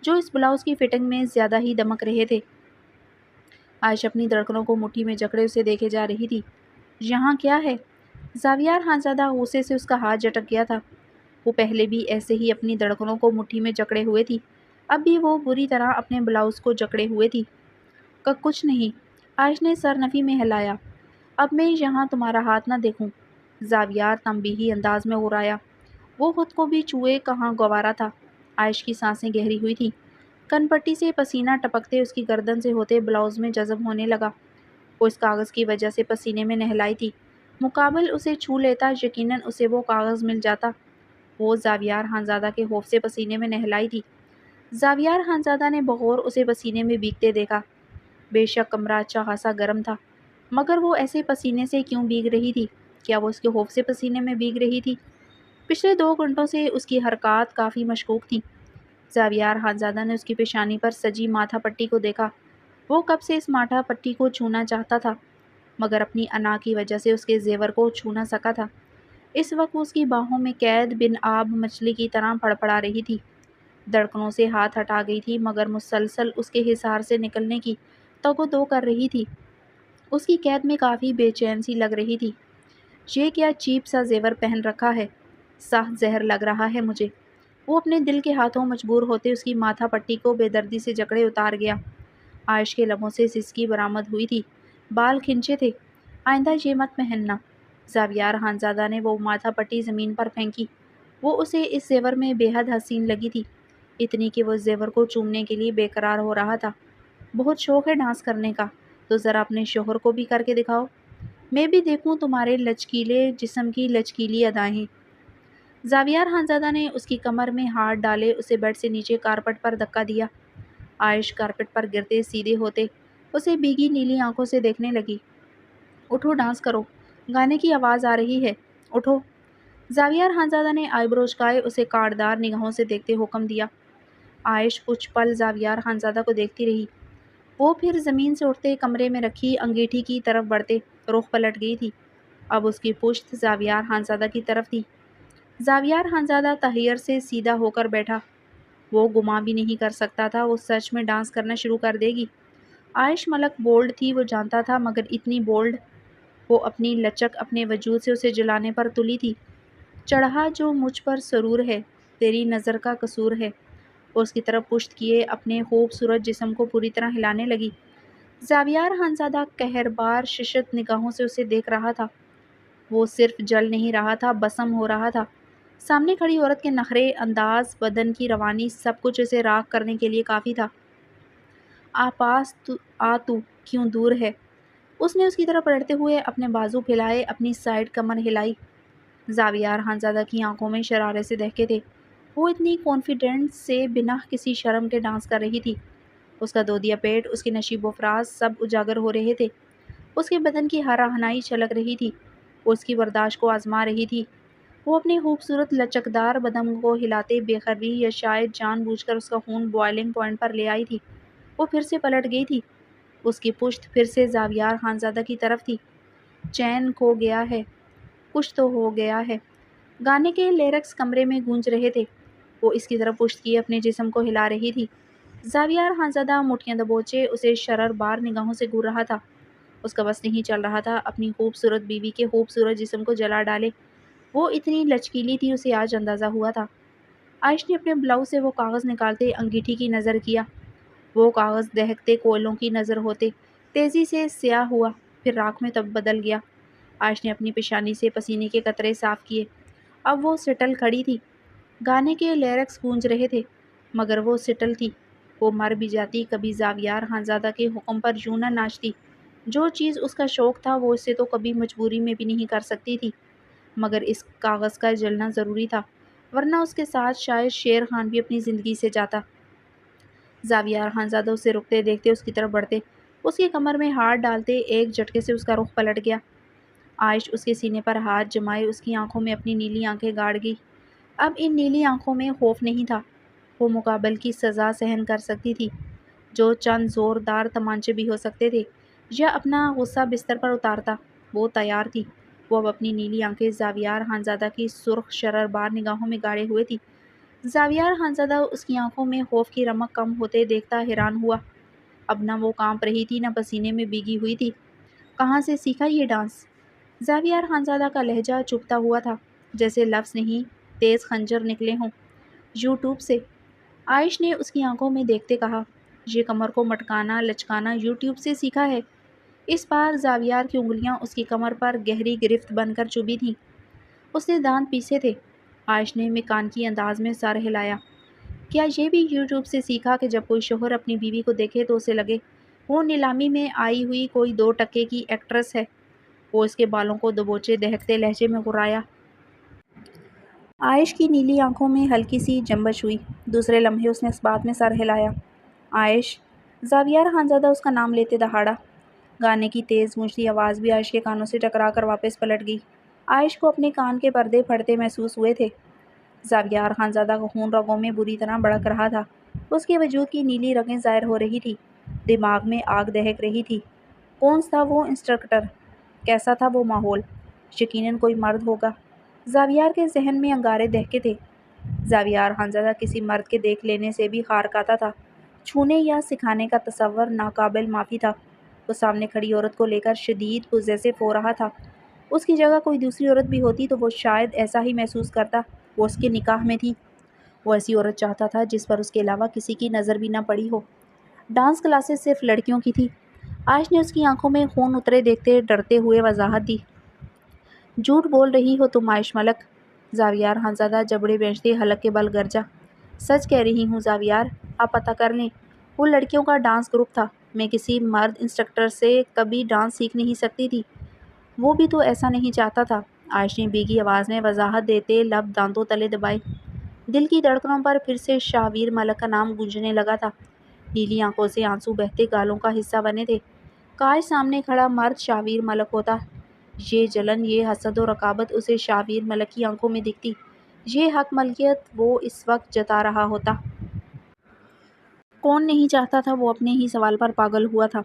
جو اس بلاؤز کی فٹنگ میں زیادہ ہی دمک رہے تھے۔ عائش اپنی دھڑکنوں کو مٹھی میں جکڑے اسے دیکھے جا رہی تھی۔ یہاں کیا ہے؟ زاویار خانزادہ غصے سے اس کا ہاتھ جھٹک گیا تھا۔ وہ پہلے بھی ایسے ہی اپنی دھڑکنوں کو مٹھی میں جکڑے ہوئے تھی، اب بھی وہ بری طرح اپنے بلاؤز کو جکڑے ہوئے تھی۔ کچھ نہیں، عائش نے سر نفی میں ہلایا۔ اب میں یہاں تمہارا ہاتھ نہ دیکھوں۔ زاویار تنبیہی انداز میں غرایا۔ وہ خود کو بھی چوئے کہاں گوارا تھا۔ عائش کی سانسیں گہری ہوئی تھیں۔ کن پٹی سے پسینہ ٹپکتے اس کی گردن سے ہوتے بلاؤز میں جذب ہونے لگا۔ وہ اس کاغذ کی وجہ سے پسینے میں نہلائی تھی۔ مقابل اسے چھو لیتا یقیناً اسے وہ کاغذ مل جاتا۔ وہ زاویار خانزادہ کے خوف سے پسینے میں نہلائی تھی۔ زاویار خانزادہ نے بغور اسے پسینے میں بھیگتے دیکھا۔ بے شک کمرہ اچھا خاصا گرم تھا مگر وہ ایسے پسینے سے کیوں بھیگ رہی تھی؟ کیا وہ اس کے خوف سے پسینے میں بھیگ رہی تھی؟ پچھلے 2 گھنٹوں سے اس کی حرکات کافی مشکوک تھیں۔ زاویار خانزادہ نے اس کی پیشانی پر سجی ماتھا پٹی کو دیکھا۔ وہ کب سے اس ماتھا پٹی کو چھونا چاہتا تھا مگر اپنی انا کی وجہ سے اس کے زیور کو چھو نہ سکا تھا۔ اس وقت وہ اس کی باہوں میں قید بن آب مچھلی کی طرح پڑپڑا رہی تھی۔ دھڑکنوں سے ہاتھ ہٹا گئی تھی مگر مسلسل اس کے حصار سے نکلنے کی تگ و دو کر رہی تھی۔ اس کی قید میں کافی بے چین سی لگ رہی تھی۔ یہ کیا چیپ سا زیور پہن رکھا ہے، سخت زہر لگ رہا ہے مجھے۔ وہ اپنے دل کے ہاتھوں مجبور ہوتے اس کی ماتھا پٹی کو بے دردی سے جکڑے اتار گیا۔ عائش کے لبوں سے سسکی برآمد ہوئی تھی۔ بال کھنچے تھے۔ آئندہ یہ مت پہننا۔ زاویار خانزادہ نے وہ ماتھا پٹی زمین پر پھینکی۔ وہ اسے اس زیور میں بے حد حسین لگی تھی، اتنی کہ وہ زیور کو چومنے کے لیے بے قرار ہو رہا تھا۔ بہت شوق ہے ڈانس کرنے کا تو ذرا اپنے شوہر کو بھی کر کے دکھاؤ، میں بھی دیکھوں تمہارے لچکیلے جسم کی لچکیلی ادائیں۔ زاویار خانزادہ نے اس کی کمر میں ہاتھ ڈالے اسے بیڈ سے نیچے کارپٹ پر دھکا دیا۔ عائش کارپٹ پر گرتے سیدھے ہوتے اسے بھیگی نیلی آنکھوں سے دیکھنے لگی۔ اٹھو ڈانس کرو، گانے کی آواز آ رہی ہے، اٹھو۔ زاویار خانزادہ نے آئی برو جھکائے اسے کاٹدار نگاہوں سے دیکھتے حکم دیا۔ عائش کچھ پل زاویار خانزادہ کو دیکھتی رہی۔ وہ پھر زمین سے اٹھتے کمرے میں رکھی انگیٹھی کی طرف بڑھتے رخ پلٹ گئی تھی۔ اب اس کی پشت زاویار خانزادہ کی طرف تھی۔ زاویار خانزادہ تحیر سے سیدھا ہو کر بیٹھا۔ وہ گمان بھی نہیں کر سکتا تھا وہ سچ میں ڈانس کرنا شروع کر دے گی۔ عائش ملک بولڈ تھی وہ جانتا تھا مگر اتنی بولڈ؟ وہ اپنی لچک اپنے وجود سے اسے جلانے پر تلی تھی۔ چڑھا جو مجھ پر سرور ہے، تیری نظر کا قصور ہے۔ وہ اس کی طرف پشت کیے اپنے خوبصورت جسم کو پوری طرح ہلانے لگی۔ زاویار خانزادہ قہربار ششت نگاہوں سے اسے دیکھ رہا تھا۔ وہ صرف جل نہیں رہا تھا، بسم ہو رہا تھا۔ سامنے کھڑی عورت کے نخرے، انداز، بدن کی روانی سب کچھ اسے راغ کرنے کے لیے کافی تھا۔ پاس تو کیوں دور ہے؟ اس نے اس کی طرف پلٹتے ہوئے اپنے بازو پھیلائے، اپنی سائیڈ کمر ہلائی۔ زاویار خانزادہ کی آنکھوں میں شرارت سے دہکے تھے۔ وہ اتنی کانفیڈنس سے بنا کسی شرم کے ڈانس کر رہی تھی۔ اس کا دودیا پیٹ، اس کے نشیب و فراز سب اجاگر ہو رہے تھے۔ اس کے بدن کی ہر آہنائی چھلک رہی تھی۔ وہ اس کی برداشت کو آزما رہی تھی۔ وہ اپنے خوبصورت لچکدار بدن کو ہلاتے بے خبری یا شاید جان بوجھ کر اس کا خون بوائلنگ پوائنٹ پر لے آئی تھی۔ وہ پھر سے پلٹ گئی تھی۔ اس کی پشت پھر سے زاویار خانزادہ کی طرف تھی۔ چین کھو گیا ہے، کچھ تو ہو گیا ہے۔ گانے کے لیرکس کمرے میں گونج رہے تھے۔ وہ اس کی طرف پشت کیے اپنے جسم کو ہلا رہی تھی۔ زاویار خانزادہ مٹھیاں دبوچے اسے شرر بار نگاہوں سے گھور رہا تھا۔ اس کا بس نہیں چل رہا تھا اپنی خوبصورت بیوی کے خوبصورت جسم کو جلا ڈالے۔ وہ اتنی لچکیلی تھی اسے آج اندازہ ہوا تھا۔ عائش نے اپنے بلاؤز سے وہ کاغذ نکالتے انگیٹھی کی نظر کیا۔ وہ کاغذ دہکتے کوئلوں کی نظر ہوتے تیزی سے سیاہ ہوا، پھر راکھ میں تب بدل گیا۔ عائش نے اپنی پیشانی سے پسینے کے قطرے صاف کیے۔ اب وہ سٹل کھڑی تھی۔ گانے کے لیرکس گونج رہے تھے مگر وہ سٹل تھی۔ وہ مر بھی جاتی کبھی زاویار خانزادہ کے حکم پر یوں نہ ناچتی۔ جو چیز اس کا شوق تھا وہ اسے تو کبھی مجبوری میں بھی نہیں کر سکتی تھی، مگر اس کاغذ کا جلنا ضروری تھا، ورنہ اس کے ساتھ شاید شیر خان بھی اپنی زندگی سے جاتا۔ زاویار خانزادہ اسے رکتے دیکھتے اس کی طرف بڑھتے، اس کی کمر میں ہاتھ ڈالتے ایک جھٹکے سے اس کا رخ پلٹ گیا۔ عائش اس کے سینے پر ہاتھ جمائے اس کی آنکھوں میں اپنی نیلی آنکھیں گاڑ گئی۔ اب ان نیلی آنکھوں میں خوف نہیں تھا، وہ مقابل کی سزا سہن کر سکتی تھی، جو چند زوردار تمانچے بھی ہو سکتے تھے، یا اپنا غصہ بستر پر اتارتا، وہ تیار تھی۔ وہ اب اپنی نیلی آنکھیں زاویار خانزادہ کی سرخ شرربار نگاہوں میں گاڑے ہوئے تھی۔ زاویار خانزادہ اس کی آنکھوں میں خوف کی رمق کم ہوتے دیکھتا حیران ہوا۔ اب نہ وہ کانپ رہی تھی، نہ پسینے میں بھیگی ہوئی تھی۔ کہاں سے سیکھا یہ ڈانس؟ زاویار خانزادہ کا لہجہ چبھتا ہوا تھا، جیسے لفظ نہیں تیز خنجر نکلے ہوں۔ یوٹیوب سے، عائش نے اس کی آنکھوں میں دیکھتے کہا۔ یہ کمر کو مٹکانا لچکانا یوٹیوب سے سیکھا ہے؟ اس بار زاویار کی انگلیاں اس کی کمر پر گہری گرفت بن کر چبھی تھیں۔ اس نے دانت پیسے تھے۔ عائش نے مکانکی انداز میں سر ہلایا۔ کیا یہ بھی یوٹیوب سے سیکھا کہ جب کوئی شوہر اپنی بیوی کو دیکھے تو اسے لگے وہ نیلامی میں آئی ہوئی کوئی 2 ٹکے کی ایکٹریس ہے؟ وہ اس کے بالوں کو دبوچے دہکتے لہجے میں غرایا۔ عائش کی نیلی آنکھوں میں ہلکی سی جنبش ہوئی۔ دوسرے لمحے اس نے اس بات میں سر ہلایا۔ عائش! زاویار خانزادہ اس کا نام لیتے دہاڑا۔ گانے کی تیز گونجتی آواز بھی عائش کے کانوں سے ٹکرا کر واپس پلٹ گئی۔ عائش کو اپنے کان کے پردے پھٹتے محسوس ہوئے تھے۔ زاویار خانزادہ کا خون رگوں میں بری طرح بڑک رہا تھا۔ اس کے وجود کی نیلی رگیں ظاہر ہو رہی تھی، دماغ میں آگ دہک رہی تھی۔ کون تھا وہ انسٹرکٹر؟ کیسا تھا وہ ماحول؟ یقیناً کوئی مرد ہوگا۔ زاویار کے ذہن میں انگارے دہکے تھے۔ زاویار خانزادہ کسی مرد کے دیکھ لینے سے بھی خار کھاتا تھا۔ چھونے یا سکھانے کا تصور ناقابل معافی تھا۔ وہ سامنے کھڑی عورت کو لے کر شدید پوزیسو ہو رہا تھا۔ اس کی جگہ کوئی دوسری عورت بھی ہوتی تو وہ شاید ایسا ہی محسوس کرتا۔ وہ اس کے نکاح میں تھی۔ وہ ایسی عورت چاہتا تھا جس پر اس کے علاوہ کسی کی نظر بھی نہ پڑی ہو۔ ڈانس کلاسز صرف لڑکیوں کی تھی۔ عائش نے اس کی آنکھوں میں خون اترے دیکھتے ڈرتے ہوئے وضاحت دی۔ جھوٹ بول رہی ہو تم عائش ملک۔ زاویار خانزادہ جبڑے بھینچتے حلق کے بل گرجا۔ سچ کہہ رہی ہوں زاویار، آپ پتہ کر لیں، وہ لڑکیوں کا ڈانس گروپ تھا۔ میں کسی مرد انسٹرکٹر سے کبھی ڈانس سیکھ نہیں سکتی تھی۔ وہ بھی تو ایسا نہیں چاہتا تھا۔ عائش نے بھیگی آواز میں وضاحت دیتے لب دانتوں تلے دبائے۔ دل کی دھڑکنوں پر پھر سے شاویر ملک کا نام گونجنے لگا تھا۔ نیلی آنکھوں سے آنسو بہتے گالوں کا حصہ بنے تھے۔ کاش سامنے کھڑا مرد شاویر ملک ہوتا۔ یہ جلن، یہ حسد و رقابت اسے شاویر ملک کی آنکھوں میں دکھتی۔ یہ حق ملکیت وہ اس وقت جتا رہا ہوتا۔ کون نہیں چاہتا تھا؟ وہ اپنے ہی سوال پر پاگل ہوا تھا۔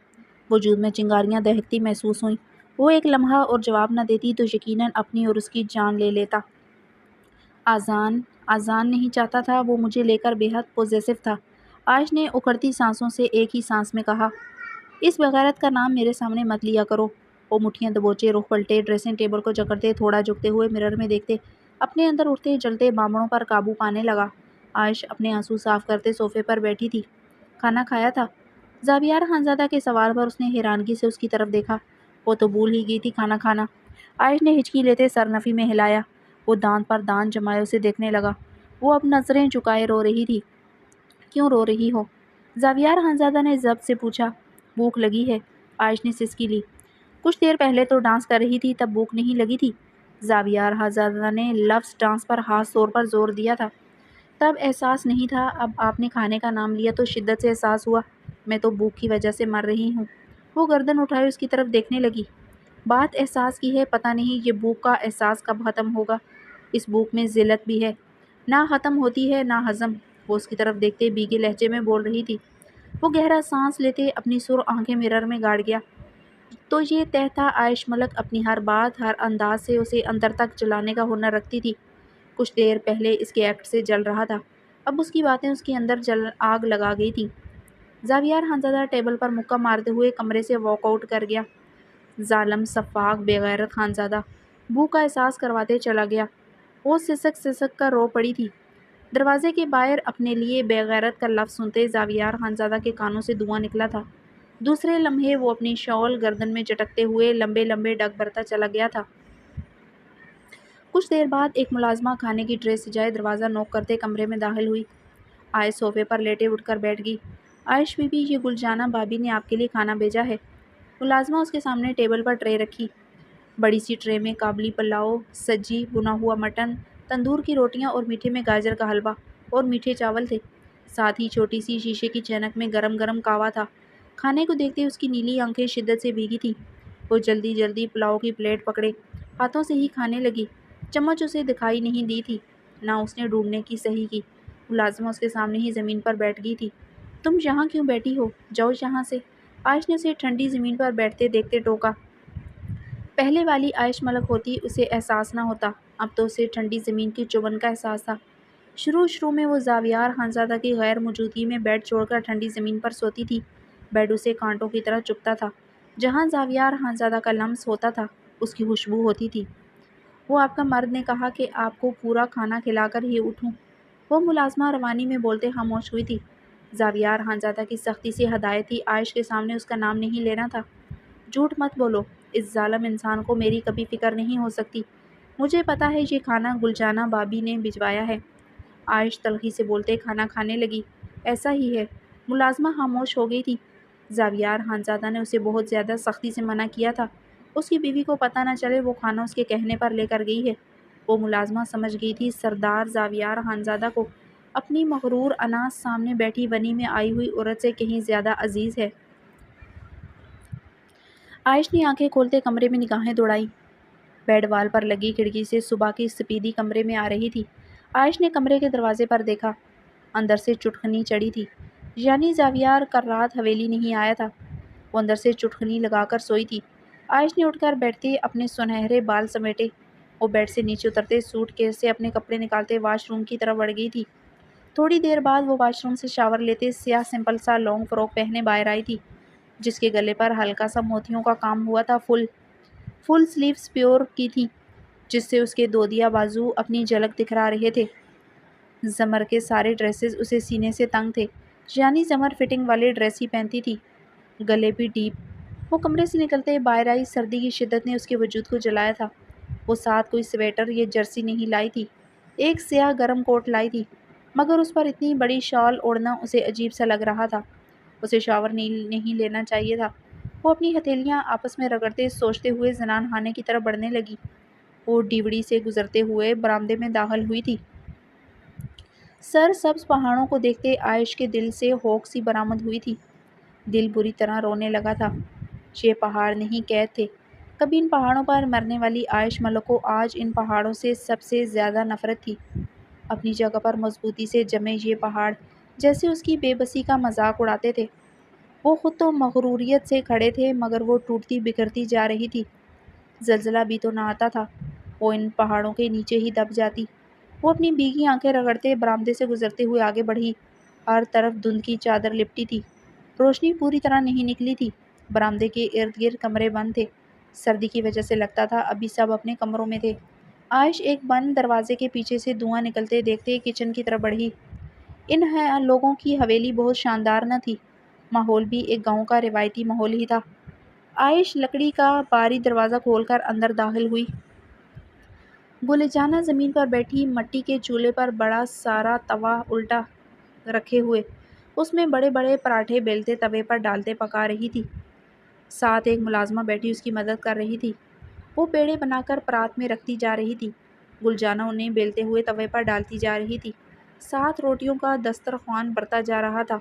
وجود میں چنگاریاں دہکتی محسوس ہوئیں۔ وہ ایک لمحہ اور جواب نہ دیتی تو یقیناً اپنی اور اس کی جان لے لیتا۔ آزان نہیں چاہتا تھا، وہ مجھے لے کر بے حد پوزیسو تھا۔ عائش نے اکھڑتی سانسوں سے ایک ہی سانس میں کہا۔ اس بغیرت کا نام میرے سامنے مت لیا کرو۔ وہ مٹھیاں دبوچے رخ پلٹے، ڈریسنگ ٹیبل کو جکڑتے، تھوڑا جھکتے ہوئے مرر میں دیکھتے، اپنے اندر اٹھتے جلتے بامڑوں پر قابو پانے لگا۔ عائش اپنے آنسو صاف کرتے صوفے پر بیٹھی تھی۔ کھانا کھایا تھا؟ زاویار خانزادہ کے سوال پر اس نے حیرانگی سے اس کی طرف دیکھا۔ وہ تو بھول ہی گئی تھی کھانا کھانا۔ عائش نے ہچکی لیتے سر نفی میں ہلایا۔ وہ دانت پر دانت جمائے اسے دیکھنے لگا۔ وہ اب نظریں جھکائے رو رہی تھی۔ کیوں رو رہی ہو؟ زاویار خانزادہ نے ضبط سے پوچھا۔ بھوک لگی ہے، عائش نے سسکی لی۔ کچھ دیر پہلے تو ڈانس کر رہی تھی، تب بھوک نہیں لگی تھی؟ زاویار خانزادہ نے لفظ ڈانس پر خاص طور پر زور دیا تھا۔ تب احساس نہیں تھا، اب آپ نے کھانے کا نام لیا تو شدت سے احساس ہوا۔ میں تو بھوک کی وجہ سے مر رہی ہوں۔ وہ گردن اٹھائے اس کی طرف دیکھنے لگی۔ بات احساس کی ہے، پتہ نہیں یہ بھوک کا احساس کب ختم ہوگا۔ اس بھوک میں ذلت بھی ہے، نہ ختم ہوتی ہے نہ ہضم۔ وہ اس کی طرف دیکھتے بھیگے لہجے میں بول رہی تھی۔ وہ گہرا سانس لیتے اپنی سرخ آنکھیں مرر میں گاڑ گیا۔ تو یہ طے تھا، عائش ملک اپنی ہر بات ہر انداز سے اسے اندر تک جلانے کا ہنر رکھتی تھی۔ کچھ دیر پہلے اس کے ایکٹ سے جل رہا تھا، اب اس کی باتیں اس کے اندر آگ لگا گئی تھیں۔ زاویار خانزادہ ٹیبل پر مکہ مارتے ہوئے کمرے سے واک آؤٹ کر گیا۔ ظالم، سفاک، بے غیرت خانزادہ، بھوک کا احساس کرواتے چلا گیا۔ وہ سسک سسک کر رو پڑی تھی۔ دروازے کے باہر اپنے لیے بے غیرت کا لفظ سنتے زاویار خانزادہ کے کانوں سے دھواں نکلا تھا۔ دوسرے لمحے وہ اپنی شال گردن میں چٹکتے ہوئے لمبے لمبے ڈگ بھرتا چلا گیا تھا۔ کچھ دیر بعد ایک ملازمہ کھانے کی ٹرے سجائے دروازہ نوک کرتے کمرے میں داخل ہوئی۔ عائش صوفے پر لیٹے اٹھ کر بیٹھ گئی۔ عائش بی بی، یہ گلجانہ بھابی نے آپ کے لیے کھانا بھیجا ہے۔ ملازمہ اس کے سامنے ٹیبل پر ٹرے رکھی۔ بڑی سی ٹرے میں کابلی پلاؤ، سجی بنا ہوا مٹن، تندور کی روٹیاں اور میٹھے میں گاجر کا حلوہ اور میٹھے چاول تھے۔ ساتھ ہی چھوٹی سی شیشے کی چینک میں گرم گرم کہوہ تھا۔ کھانے کو دیکھتے اس کی نیلی آنکھیں شدت سے بھیگی تھیں۔ وہ جلدی جلدی پلاؤ کی پلیٹ پکڑے ہاتھوں سے ہی کھانے لگی۔ چمچ اسے دکھائی نہیں دی تھی، نہ اس نے ڈھونڈنے کی صحیح کی۔ ملازمہ اس کے سامنے ہی زمین پر بیٹھ گئی تھی۔ تم یہاں کیوں بیٹھی ہو؟ جاؤ یہاں سے، عائش نے اسے ٹھنڈی زمین پر بیٹھتے دیکھتے ٹوکا۔ پہلے والی عائش ملک ہوتی اسے احساس نہ ہوتا، اب تو اسے ٹھنڈی زمین کی چبھن کا احساس تھا۔ شروع میں وہ زاویار خانزادہ کی غیر موجودگی میں بیڈ چھوڑ کر ٹھنڈی زمین پر سوتی تھی۔ بیڈ اسے کانٹوں کی طرح چبھتا تھا۔ جہاں زاویار خانزادہ کا لمس ہوتا تھا، اس کی خوشبو ہوتی تھی۔ وہ آپ کا مرد نے کہا کہ آپ کو پورا کھانا کھلا کر ہی اٹھوں۔ وہ ملازمہ روانی میں بولتے خاموش ہوئی تھی۔ زاویار خانزادہ کی سختی سے ہدایت تھی عائش کے سامنے اس کا نام نہیں لینا تھا۔ جھوٹ مت بولو، اس ظالم انسان کو میری کبھی فکر نہیں ہو سکتی۔ مجھے پتا ہے یہ کھانا گلجانہ بابی نے بھجوایا ہے۔ عائش تلخی سے بولتے کھانا کھانے لگی۔ ایسا ہی ہے۔ ملازمہ خاموش ہو گئی تھی۔ زاویار خانزادہ نے اسے بہت زیادہ سختی سے منع کیا تھا۔ اس کی بیوی کو پتہ نہ چلے وہ کھانا اس کے کہنے پر لے کر گئی ہے۔ وہ ملازمہ سمجھ گئی تھی سردار زاویار خانزادہ کو اپنی مغرور اناس سامنے بیٹھی بنی میں آئی ہوئی عورت سے کہیں زیادہ عزیز ہے۔ عائش نے آنکھیں کھولتے کمرے میں نگاہیں دوڑائیں۔ بیڈ وال پر لگی کھڑکی سے صبح کی سپیدی کمرے میں آ رہی تھی۔ عائش نے کمرے کے دروازے پر دیکھا۔ اندر سے چٹکنی چڑھی تھی، یعنی زاویار کل رات حویلی نہیں آیا تھا۔ وہ اندر سے چٹکنی لگا کر سوئی تھی۔ عائش نے اٹھ کر بیٹھتے اپنے سنہرے بال سمیٹے۔ وہ بیڈ سے نیچے اترتے سوٹ کیس سے اپنے کپڑے نکالتے واش روم کی طرف بڑھ گئی تھی۔ تھوڑی دیر بعد وہ واش روم سے شاور لیتے سیاہ سمپل سا لانگ فراک پہنے باہر آئی تھی، جس کے گلے پر ہلکا سا موتیوں کا کام ہوا تھا۔ فل سلیوز پیور کی تھی، جس سے اس کے دودیا بازو اپنی جھلک دکھلا رہے تھے۔ زمر کے سارے ڈریسز اسے سینے سے تنگ تھے، یعنی زمر فٹنگ والے ڈریس ہی پہنتی تھی، گلے بھی ڈیپ۔ وہ کمرے سے نکلتے باہر آئی۔ سردی کی شدت نے اس کے وجود کو جلایا تھا۔ وہ ساتھ کوئی سویٹر یا جرسی نہیں لائی تھی، ایک سیاہ گرم کوٹ لائی تھی، مگر اس پر اتنی بڑی شال اوڑھنا اسے عجیب سا لگ رہا تھا۔ اسے شاور نہیں لینا چاہیے تھا۔ وہ اپنی ہتھیلیاں آپس میں رگڑتے سوچتے ہوئے زنان خانے کی طرف بڑھنے لگی۔ وہ ڈیوڑی سے گزرتے ہوئے برآمدے میں داخل ہوئی تھی۔ سر سبز پہاڑوں کو دیکھتے عائش کے دل سے ہوک سی برآمد ہوئی تھی۔ دل بری طرح رونے لگا تھا۔ یہ پہاڑ نہیں قید تھے۔ کبھی ان پہاڑوں پر مرنے والی عائش ملک کو آج ان پہاڑوں سے سب سے زیادہ نفرت تھی۔ اپنی جگہ پر مضبوطی سے جمے یہ پہاڑ جیسے اس کی بے بسی کا مذاق اڑاتے تھے۔ وہ خود تو مغروریت سے کھڑے تھے، مگر وہ ٹوٹتی بکھرتی جا رہی تھی۔ زلزلہ بھی تو نہ آتا تھا، وہ ان پہاڑوں کے نیچے ہی دب جاتی۔ وہ اپنی بھیگی آنکھیں رگڑتے برآمدے سے گزرتے ہوئے آگے بڑھی۔ ہر طرف دھند کی چادر لپٹی تھی، روشنی پوری طرح نہیں نکلی تھی۔ برآمدے کے ارد گرد کمرے بند تھے۔ سردی کی وجہ سے لگتا تھا ابھی سب اپنے کمروں میں تھے۔ عائش ایک بند دروازے کے پیچھے سے دھواں نکلتے دیکھتے کچن کی طرف بڑھی۔ ان لوگوں کی حویلی بہت شاندار نہ تھی، ماحول بھی ایک گاؤں کا روایتی ماحول ہی تھا۔ عائش لکڑی کا باری دروازہ کھول کر اندر داخل ہوئی۔ گلجانہ زمین پر بیٹھی مٹی کے چولہے پر بڑا سارا توا الٹا رکھے ہوئے اس میں بڑے بڑے پراٹھے بیلتے توے پر ڈالتے پکا رہی تھی۔ ساتھ ایک ملازمہ بیٹھی اس کی مدد کر رہی تھی۔ وہ پیڑے بنا کر پرات میں رکھتی جا رہی تھی، گلجانہ انہیں بیلتے ہوئے توے پر ڈالتی جا رہی تھی۔ ساتھ روٹیوں کا دسترخوان بڑھتا جا رہا تھا۔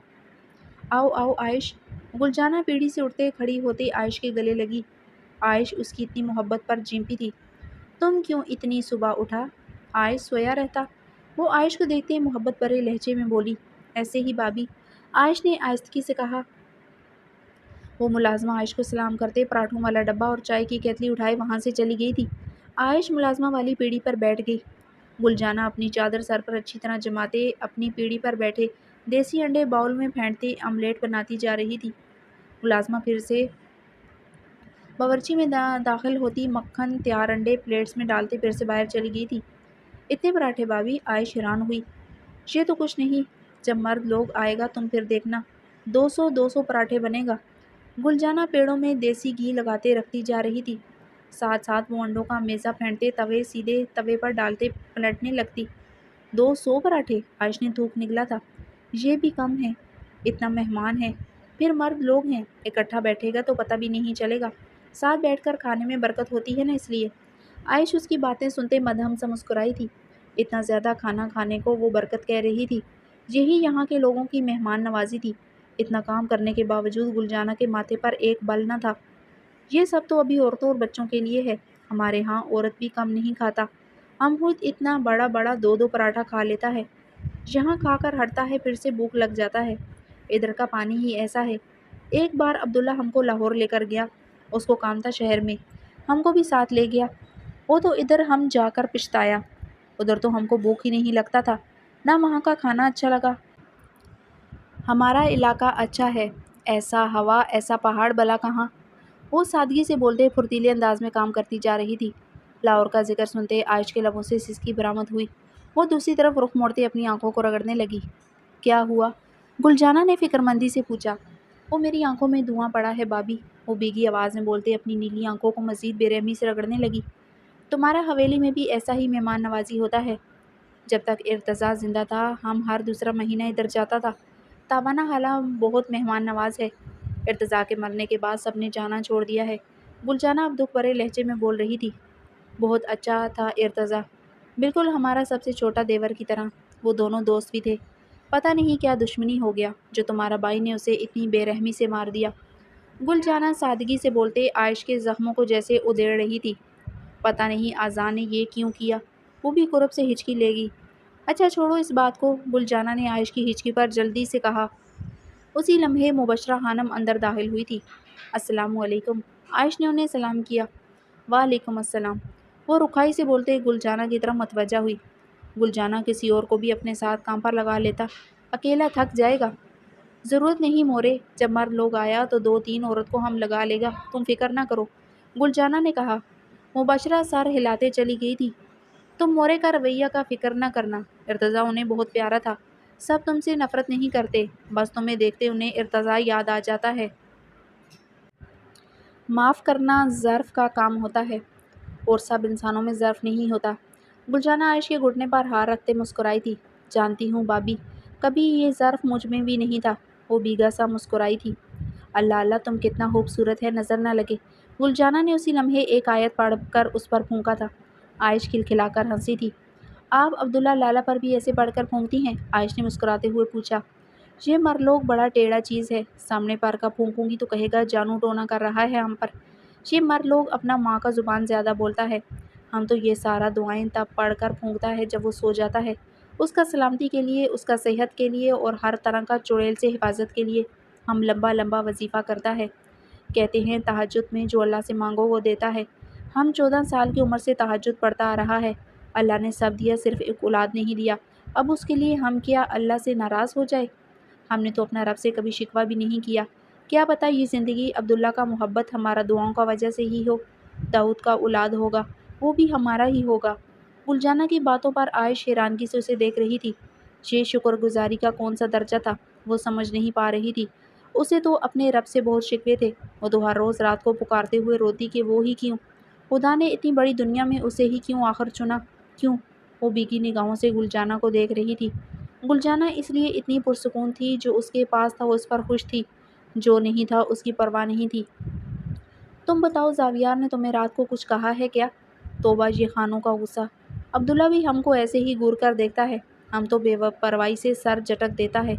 آؤ آؤ عائش، گلجانہ پیڑھی سے اٹھتے کھڑی ہوتے عائش کے گلے لگی۔ عائش اس کی اتنی محبت پر جھنپی تھی۔ تم کیوں اتنی صبح اٹھا؟ عائش سویا رہتا؟ وہ عائش کو دیکھتے محبت بھرے لہجے میں بولی۔ ایسے ہی بابی، عائش نے آہستگی سے کہا۔ وہ ملازمہ عائش کو سلام کرتے پراٹھوں والا ڈبہ اور چائے کی کیتلی اٹھائے وہاں سے چلی گئی تھی۔ عائش ملازمہ والی پیڑھی پر بیٹھ گئی۔ گلجانہ اپنی چادر سر پر اچھی طرح جماتے اپنی پیڑھی پر بیٹھے دیسی انڈے باؤل میں پھینٹتے آملیٹ بناتی جا رہی تھی۔ ملازمہ پھر سے باورچی میں داخل ہوتی مکھن تیار انڈے پلیٹس میں ڈالتے پھر سے باہر چلی گئی تھی۔ اتنے پراٹھے بابی؟ عائش حیران ہوئی۔ یہ تو کچھ نہیں، جب مرد لوگ آئے گا تم پھر دیکھنا، 200 پراٹھے بنے گا۔ گلجانہ پیڑوں میں دیسی گھی لگاتے رکھتی جا رہی تھی۔ ساتھ ساتھ وہ انڈوں کا میزہ پھینٹتے سیدھے توے پر ڈالتے پلٹنے لگتی۔ 200 پراٹھے؟ عائش نے تھوک نگلا تھا۔ یہ بھی کم ہے، اتنا مہمان ہے۔ پھر مرد لوگ ہیں، اکٹھا بیٹھے گا تو پتہ بھی نہیں چلے گا، ساتھ بیٹھ کر کھانے میں برکت ہوتی ہے نا، اس لیے۔ عائش اس کی باتیں سنتے مدھم سے مسکرائی تھی۔ اتنا زیادہ کھانا کھانے کو وہ برکت کہہ رہی تھی، یہی یہاں کے لوگوں کی مہمان نوازی تھی۔ اتنا کام کرنے کے باوجود گلجانہ کے ماتھے پر ایک بل نہ تھا۔ یہ سب تو ابھی عورتوں اور بچوں کے لیے ہے، ہمارے ہاں عورت بھی کم نہیں کھاتا، ہم خود اتنا بڑا بڑا 2 پراٹھا کھا لیتا ہے، یہاں کھا کر ہٹتا ہے پھر سے بھوک لگ جاتا ہے۔ ادھر کا پانی ہی ایسا ہے۔ ایک بار عبداللہ ہم کو لاہور لے کر گیا، اس کو کام تھا شہر میں، ہم کو بھی ساتھ لے گیا۔ وہ تو ادھر ہم جا کر پچھتایا، ادھر تو ہم کو بھوک ہی نہیں لگتا تھا، نہ وہاں کا کھانا اچھا لگا۔ ہمارا علاقہ اچھا ہے، ایسا ہوا ایسا پہاڑ بلا کہاں۔ وہ سادگی سے بولتے پھرتیلے انداز میں کام کرتی جا رہی تھی۔ لاہور کا ذکر سنتے عائش کے لبوں سے سسکی برآمد ہوئی۔ وہ دوسری طرف رخ موڑتے اپنی آنکھوں کو رگڑنے لگی۔ کیا ہوا؟ گلجانہ نے فکر مندی سے پوچھا۔ وہ میری آنکھوں میں دھواں پڑا ہے بابی، وہ بھیگی آواز میں بولتے اپنی نیلی آنکھوں کو مزید بے رحمی سے رگڑنے لگی۔ تمہارا حویلی میں بھی ایسا ہی مہمان نوازی ہوتا ہے؟ جب تک ارتضیٰ زندہ تھا ہم ہر دوسرا مہینہ ادھر جاتا تھا، تابانہ خالہ بہت مہمان نواز ہے، ارتضیٰ کے مرنے کے بعد سب نے جانا چھوڑ دیا ہے۔ گلجانہ اب دکھ بھرے لہجے میں بول رہی تھی۔ بہت اچھا تھا ارتضیٰ، بالکل ہمارا سب سے چھوٹا دیور کی طرح، وہ دونوں دوست بھی تھے۔ پتہ نہیں کیا دشمنی ہو گیا جو تمہارا بھائی نے اسے اتنی بے رحمی سے مار دیا۔ گلجانہ سادگی سے بولتے عائش کے زخموں کو جیسے ادھیڑ رہی تھی۔ پتہ نہیں آذان نے یہ کیوں کیا، وہ بھی قرب سے ہچکی لے گئی۔ اچھا چھوڑو اس بات کو، گلجانہ نے عائش کی ہچکی پر جلدی سے کہا۔ اسی لمحے مبشرہ خانم اندر داخل ہوئی تھی۔ السلام علیکم، عائش نے انہیں سلام کیا۔ وعلیکم السلام، وہ رکھائی سے بولتے گلجانہ کی طرف متوجہ ہوئی۔ گلجانہ کسی اور کو بھی اپنے ساتھ کام پر لگا لیتا، اکیلا تھک جائے گا۔ ضرورت نہیں مورے، جب مرد لوگ آیا تو 2-3 عورت کو ہم لگا لے گا، تم فکر نہ کرو، گلجانہ نے کہا۔ مبشرہ سر ہلاتے چلی گئی تھی۔ تم مورے کا رویہ کا فکر نہ کرنا، ارتضیٰ انہیں بہت پیارا تھا، سب تم سے نفرت نہیں کرتے، بس تمہیں دیکھتے انہیں ارتضیٰ یاد آ جاتا ہے۔ معاف کرنا ظرف کا کام ہوتا ہے، اور سب انسانوں میں ظرف نہیں ہوتا۔ گلجانہ عائش کے گھٹنے پر ہاتھ رکھتے مسکرائی تھی۔ جانتی ہوں بابی، کبھی یہ ظرف مجھ میں بھی نہیں تھا، وہ بھیگا سا مسکرائی تھی۔ اللہ اللہ تم کتنا خوبصورت ہے، نظر نہ لگے، گلجانہ نے اسی لمحے ایک آیت پڑھ کر اس پر پھونکا تھا۔ عائش کھلکھلا کر ہنسی تھی۔ آپ عبداللہ لالا پر بھی ایسے پڑھ کر پھونکتی ہیں؟ عائش نے مسکراتے ہوئے پوچھا۔ یہ مرلوگ بڑا ٹیڑھا چیز ہے، سامنے پر کا پھونکوں گی تو کہے گا جانو ٹونا کر رہا ہے ہم پر۔ یہ مرلوگ اپنا ماں کا زبان زیادہ بولتا ہے، ہم تو یہ سارا دعائیں تب پڑھ کر پھونکتا ہے جب وہ سو جاتا ہے، اس کا سلامتی کے لیے، اس کا صحت کے لیے اور ہر طرح کا چڑیل سے حفاظت کے لیے ہم لمبا لمبا وظیفہ کرتا ہے۔ کہتے ہیں تہجد میں جو اللہ سے مانگو وہ دیتا ہے، ہم 14 سال کی عمر سے تہجد پڑھتا آ رہا ہے، اللہ نے سب دیا، صرف ایک اولاد نہیں دیا، اب اس کے لیے ہم کیا اللہ سے ناراض ہو جائے؟ ہم نے تو اپنا رب سے کبھی شکوہ بھی نہیں کیا، کیا پتہ یہ زندگی عبداللہ کا محبت ہمارا دعاؤں کا وجہ سے ہی ہو، داؤد کا اولاد ہوگا وہ بھی ہمارا ہی ہوگا۔ گلجانہ کی باتوں پر عائش حیرانگی سے اسے دیکھ رہی تھی۔ یہ شکر گزاری کا کون سا درجہ تھا، وہ سمجھ نہیں پا رہی تھی۔ اسے تو اپنے رب سے بہت شکوے تھے، وہ تو ہر روز رات کو پکارتے ہوئے روتی کہ وہ ہی کیوں، خدا نے اتنی بڑی دنیا میں اسے ہی کیوں آخر چنا، کیوں؟ وہ بھیگی نگاہوں سے گلجانہ کو دیکھ رہی تھی۔ گلجانہ اس لیے اتنی پرسکون تھی، جو اس کے پاس تھا وہ اس پر خوش تھی، جو نہیں تھا اس کی پرواہ نہیں تھی۔ تم بتاؤ زاویار نے تمہیں رات کو کچھ کہا ہے کیا؟ توبہ یہ خانوں کا غصہ، عبداللہ بھی ہم کو ایسے ہی گور کر دیکھتا ہے، ہم تو بے پرواہی سے سر جھٹک دیتا ہے،